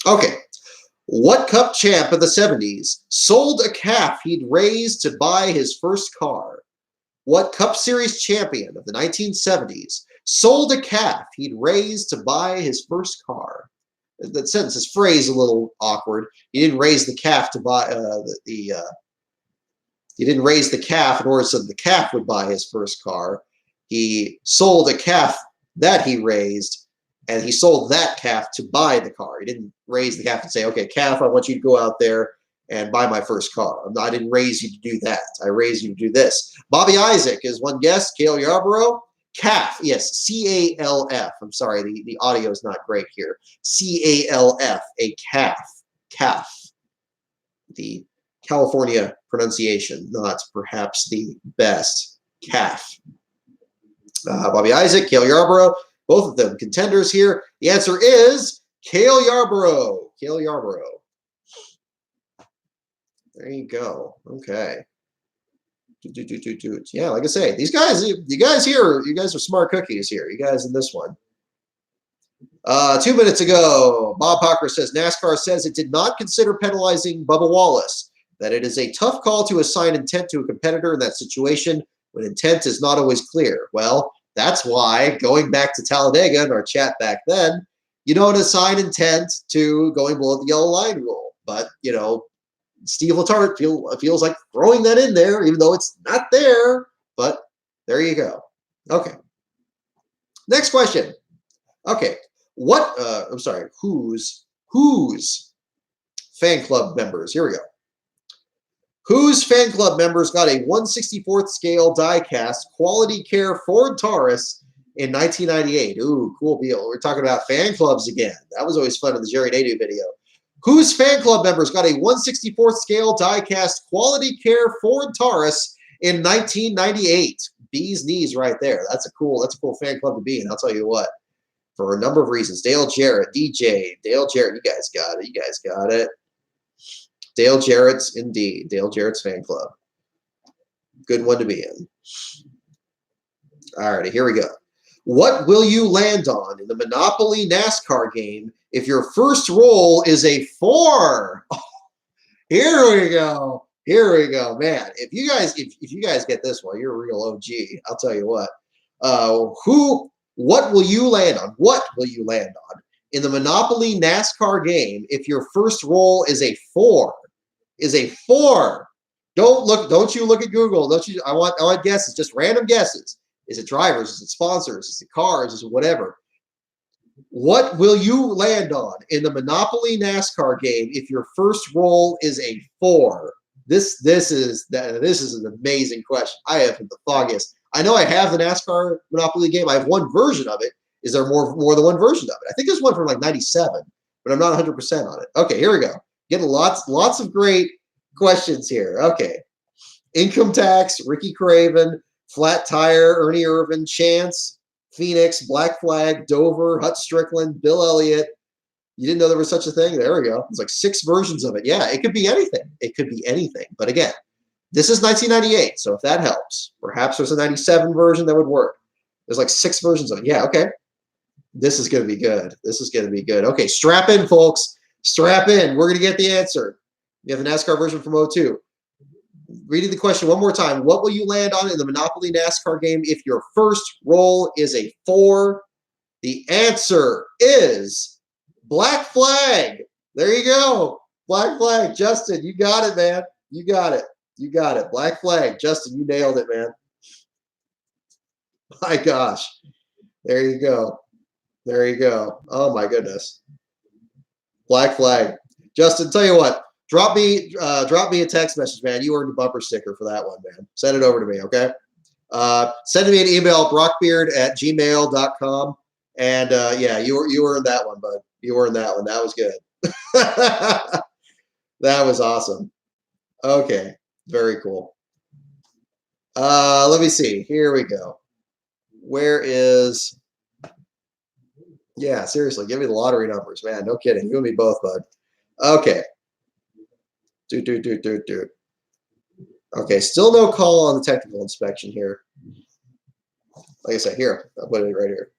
Okay. What Cup champ of the 70s sold a calf he'd raised to buy his first car? What Cup Series champion of the 1970s sold a calf he'd raised to buy his first car? That sentence, this phrase, is a little awkward. He didn't raise the calf to buy he didn't raise the calf in order so the calf would buy his first car. He sold a calf that he raised, and he sold that calf to buy the car. He didn't raise the calf and say, okay, calf, I want you to go out there and buy my first car. I didn't raise you to do that. I raised you to do this. Bobby Isaac is one guess. Cale Yarborough. Calf. Yes, C-A-L-F. I'm sorry, the audio is not great here. C-A-L-F, a calf. Calf. The California pronunciation, not perhaps the best. calf. Bobby Isaac, Cale Yarborough, both of them contenders here. The answer is Cale Yarborough. Cale Yarborough. There you go. Okay. Yeah, like I say, these guys, you guys here, you guys are smart cookies here. You guys in this one. 2 minutes ago, Bob Hocker says NASCAR says it did not consider penalizing Bubba Wallace, that it is a tough call to assign intent to a competitor in that situation when intent is not always clear. Well, that's why, going back to Talladega in our chat back then, you don't assign intent to going below the yellow line rule. But, you know, Steve Letarte feels like throwing that in there, even though it's not there. But there you go. Okay. Next question. Okay. What, I'm sorry, whose fan club members? Here we go. Whose fan club members got a 1/64th scale die-cast quality care Ford Taurus in 1998? Ooh, cool deal. We're talking about fan clubs again. That was always fun in the Jerry Nadeau video. Whose fan club members got a 1/64th scale die-cast quality care Ford Taurus in 1998? Bee's knees right there. That's a cool fan club to be in. I'll tell you what. For a number of reasons. Dale Jarrett, DJ, Dale Jarrett, you guys got it. You guys got it. Dale Jarrett's indeed. Dale Jarrett's fan club. Good one to be in. All righty, here we go. What will you land on in the Monopoly NASCAR game if your first roll is a 4? Oh, here we go. Here we go, man. If you guys get this one, you're a real OG. I'll tell you what. What will you land on? What will you land on in the Monopoly NASCAR game if your first roll is a 4? Is a 4? Don't you look at Google. Don't you? I want guesses, just random guesses. Is it drivers? Is it sponsors? Is it cars? Is it whatever? What will you land on in the Monopoly NASCAR game if your first roll is a 4? This is an amazing question. I have the foggiest. I know I have the NASCAR Monopoly game. I have one version of it. Is there more than one version of it? I think there's one from like 97, but I'm not 100% on it. Okay, here we go. Getting lots of great questions here. Okay. Income tax, Ricky Craven, Flat Tire, Ernie Irvin, Chance, Phoenix, Black Flag, Dover, Hut Strickland, Bill Elliott. You didn't know there was such a thing? There we go. There's like 6 versions of it. Yeah, it could be anything. It could be anything. But again, this is 1998, so if that helps, perhaps there's a 97 version that would work. There's like 6 versions of it. Yeah, okay. This is going to be good. This is going to be good. Okay, strap in, folks. Strap in. We're going to get the answer. You have the NASCAR version from 02. Reading the question one more time. What will you land on in the Monopoly NASCAR game if your first roll is a 4? The answer is Black Flag. There you go. Black Flag. Justin, you got it, man. You got it. You got it. Black Flag. Justin, you nailed it, man. My gosh. There you go. There you go. Oh, my goodness. Black Flag. Justin, tell you what. Drop me a text message, man. You earned a bumper sticker for that one, man. Send it over to me, okay? Send me an email, brockbeard@gmail.com. And, yeah, you earned that one, bud. You earned that one. That was good. That was awesome. Okay. Very cool. Let me see. Here we go. Where is... Yeah, seriously. Give me the lottery numbers, man. No kidding. You and me both, bud. Okay. Okay, still no call on the technical inspection here. Like I said, here. I'll put it right here.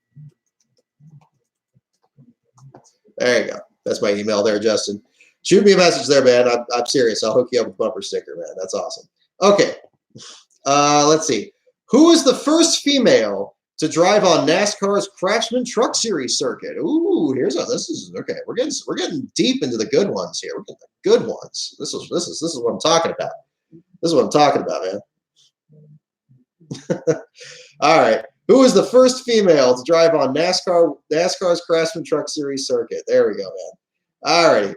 There you go. That's my email there, Justin. Shoot me a message there, man. I'm serious. I'll hook you up with a bumper sticker, man. That's awesome. Okay. Let's see. Who is the first female to drive on NASCAR's Craftsman Truck Series circuit? Ooh, okay. We're getting deep into the good ones here. We're getting the good ones. This is what I'm talking about. This is what I'm talking about, man. All right. Who is the first female to drive on NASCAR's Craftsman Truck Series circuit? There we go, man. All righty.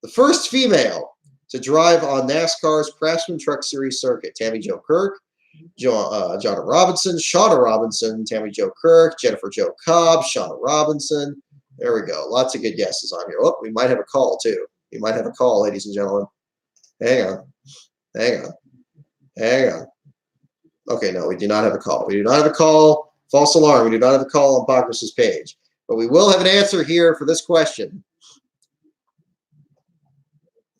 The first female to drive on NASCAR's Craftsman Truck Series circuit. Tammy Jo Kirk, Jonna Robinson, Shauna Robinson, Tammy Jo Kirk, Jennifer Jo Cobb, Shauna Robinson. There we go. Lots of good guesses on here. Oh, we might have a call, too. We might have a call, ladies and gentlemen. Hang on. Hang on. Hang on. Okay, no, we do not have a call. We do not have a call. False alarm. We do not have a call on Pockrace's page. But we will have an answer here for this question.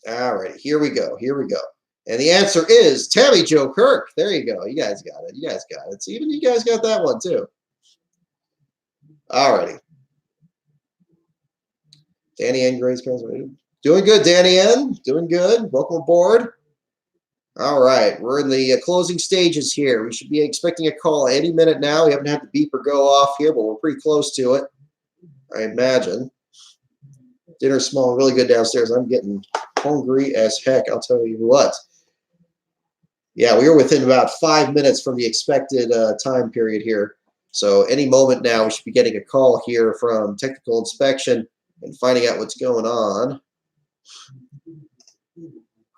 All right, here we go. Here we go. And the answer is Tammy Jo Kirk. There you go. You guys got it. You guys got it. So even you guys got that one too. All righty. Danny N. Grace. Doing good, Danny N. Doing good. Welcome aboard. All right. We're in the closing stages here. We should be expecting a call any minute now. We haven't had the beeper go off here, but we're pretty close to it, I imagine. Dinner's smelling really good downstairs. I'm getting hungry as heck, I'll tell you what. Yeah, we were within about 5 minutes from the expected time period here. So any moment now, we should be getting a call here from technical inspection and finding out what's going on.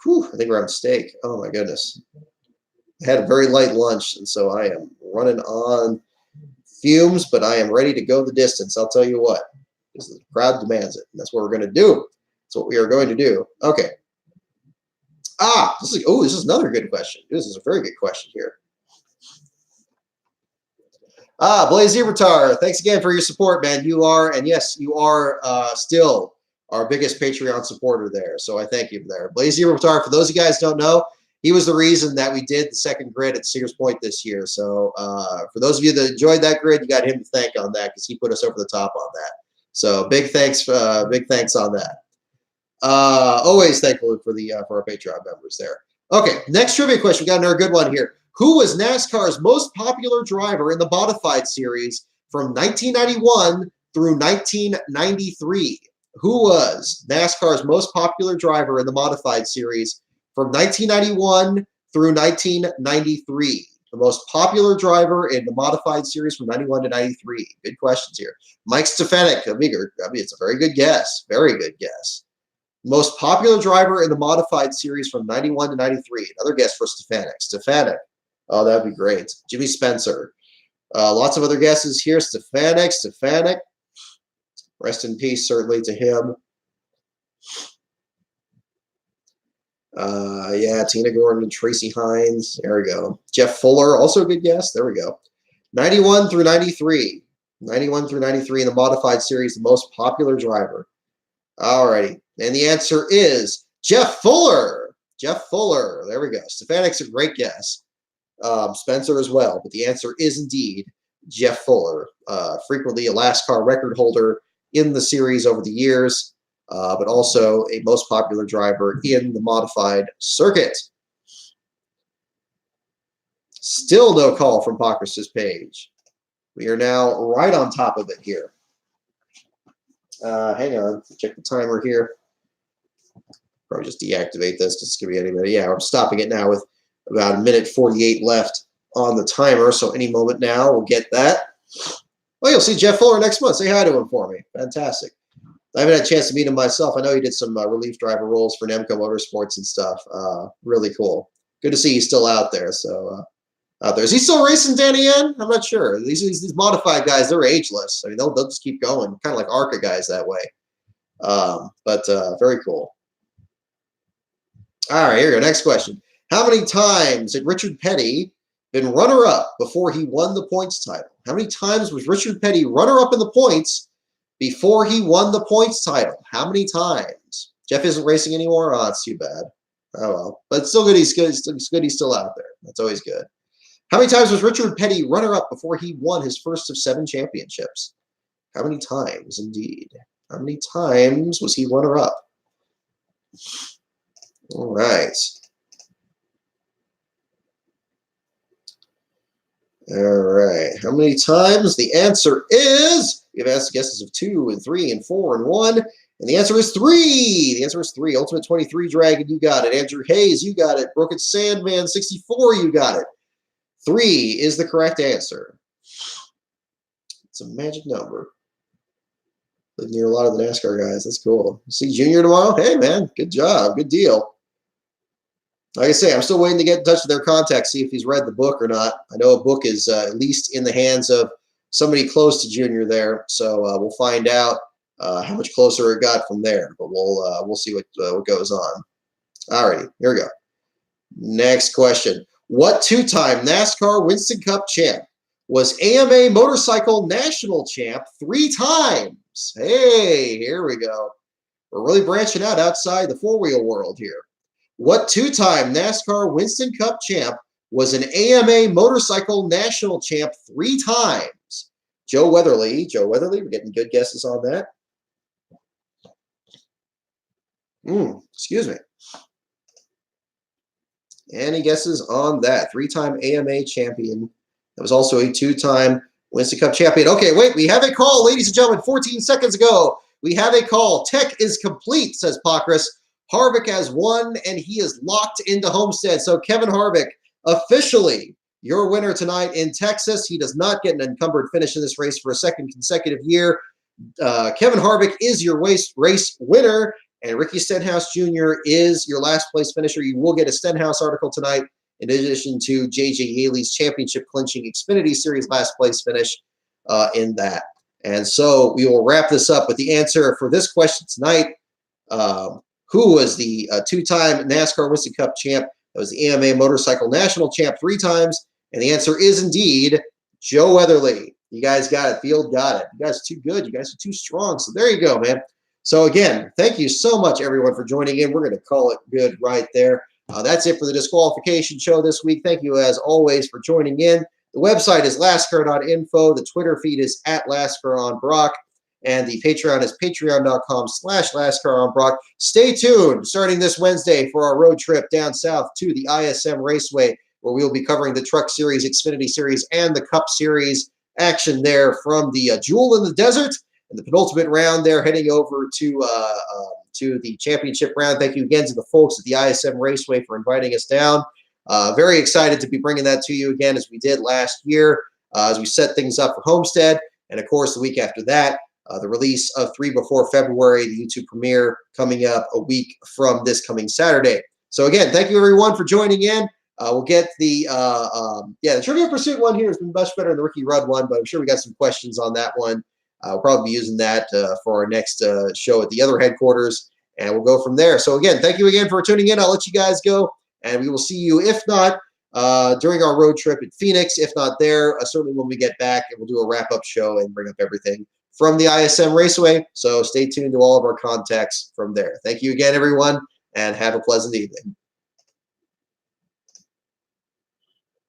Whew, I think we're on steak. Oh, my goodness. I had a very light lunch, and so I am running on fumes, but I am ready to go the distance. I'll tell you what. Because the crowd demands it. And that's what we're going to do. That's what we are going to do. Okay. This is another good question. This is a very good question here. Blaze Zerbatar, thanks again for your support, man. You are, and yes, you are still our biggest Patreon supporter there. So I thank you there. Blaze Zerbatar, for those of you guys who don't know, he was the reason that we did the second grid at Sears Point this year. So for those of you that enjoyed that grid, you got him to thank on that because he put us over the top on that. So big thanks on that. Always thankful for our Patreon members there. Okay, next trivia question. We got another good one here. Who was NASCAR's most popular driver in the modified series from 1991 through 1993? Who was NASCAR's most popular driver in the modified series from 1991 through 1993? The most popular driver in the modified series from 91 to 93. Good questions here. Mike Stefanik. I mean, it's a very good guess. Very good guess. Most popular driver in the modified series from 91 to 93. Another guess for Stefanik. Stefanik. Oh, that'd be great. Jimmy Spencer. Lots of other guesses here. Stefanik. Rest in peace, certainly, to him. Yeah, Tina Gordon and Tracy Hines. There we go. Jeff Fuller, also a good guess. There we go. 91 through 93. 91 through 93 in the modified series, the most popular driver. All righty. And the answer is Jeff Fuller. Jeff Fuller. There we go. Stefanik's a great guess. Spencer as well. But the answer is indeed Jeff Fuller. Frequently a last car record holder in the series over the years. But also a most popular driver in the modified circuit. Still no call from Pockrace's page. We are now right on top of it here. Hang on, check the timer here. Probably just deactivate this because it's going to be anybody. Yeah, I'm stopping it now with about 1:48 left on the timer. So any moment now, we'll get that. Oh, you'll see Jeff Fuller next month. Say hi to him for me. Fantastic. I haven't had a chance to meet him myself. I know he did some relief driver roles for Nemco Motorsports and stuff. Really cool. Good to see he's still out there. So out there. Is he still racing, Danny N? I'm not sure. These modified guys, they're ageless. I mean, they'll just keep going. Kind of like ARCA guys that way. But very cool. All right, here we go. Next question. How many times had Richard Petty been runner-up before he won the points title? How many times was Richard Petty runner-up in the points before he won the points title? How many times? Jeff isn't racing anymore? Oh, it's too bad. Oh, well. But it's still good. He's good. It's good he's still out there. That's always good. How many times was Richard Petty runner-up before he won his first of 7 championships? How many times, indeed? How many times was he runner-up? All right. All right. How many times? The answer is, we have asked guesses of 2 and 3 and 4 and 1. And the answer is 3. The answer is 3. Ultimate 23 Dragon, you got it. Andrew Hayes, you got it. Broken Sandman 64, you got it. 3 is the correct answer. It's a magic number. Live near a lot of the NASCAR guys. That's cool. See Junior tomorrow? Hey, man. Good job. Good deal. Like I say, I'm still waiting to get in touch with their contacts, see if he's read the book or not. I know a book is at least in the hands of somebody close to Junior there, so we'll find out how much closer it got from there. But we'll see what goes on. All righty, here we go. Next question. What two-time NASCAR Winston Cup champ was AMA Motorcycle National Champ 3 times? Hey, here we go. We're really branching out outside the four-wheel world here. What two-time NASCAR Winston Cup champ was an AMA Motorcycle National Champ 3 times? Joe Weatherly. Joe Weatherly, we're getting good guesses on that. Excuse me. Any guesses on that? 3-time AMA champion. That was also a 2-time Winston Cup champion. Okay, wait, we have a call, ladies and gentlemen, 14 seconds ago. We have a call. Tech is complete, says Pockrass. Harvick has won, and he is locked into Homestead. So Kevin Harvick, officially your winner tonight in Texas. He does not get an encumbered finish in this race for a second consecutive year. Kevin Harvick is your race winner, and Ricky Stenhouse Jr. is your last place finisher. You will get a Stenhouse article tonight, in addition to J.J. Yaley's championship clinching Xfinity Series last place finish in that. And so we will wrap this up with the answer for this question tonight. Who was the 2-time NASCAR Winston Cup champ? That was the AMA Motorcycle National Champ 3 times. And the answer is indeed Joe Weatherly. You guys got it. Field got it. You guys are too good. You guys are too strong. So there you go, man. So again, thank you so much, everyone, for joining in. We're going to call it good right there. That's it for the disqualification show this week. Thank you, as always, for joining in. The website is lastcar.info. The Twitter feed is @LastCarOnBrock. And the Patreon is patreon.com/LastCarOnBrock. Stay tuned starting this Wednesday for our road trip down south to the ISM Raceway, where we'll be covering the Truck Series, Xfinity Series, and the Cup Series action there from the Jewel in the Desert. And the penultimate round there, heading over to the championship round. Thank you again to the folks at the ISM Raceway for inviting us down. Very excited to be bringing that to you again, as we did last year, as we set things up for Homestead. And of course, the week after that, the release of 3 Before February, the YouTube premiere coming up a week from this coming Saturday. So again, thank you everyone for joining in. We'll get the Trivial Pursuit one here has been much better than the Ricky Rudd one, but I'm sure we got some questions on that one. We'll probably be using that for our next show at the other headquarters, and we'll go from there. So again, thank you again for tuning in. I'll let you guys go, and we will see you, if not during our road trip in Phoenix, if not there, certainly when we get back, and we'll do a wrap-up show and bring up everything from the ISM Raceway. So stay tuned to all of our contacts from there. Thank you again, everyone, and have a pleasant evening.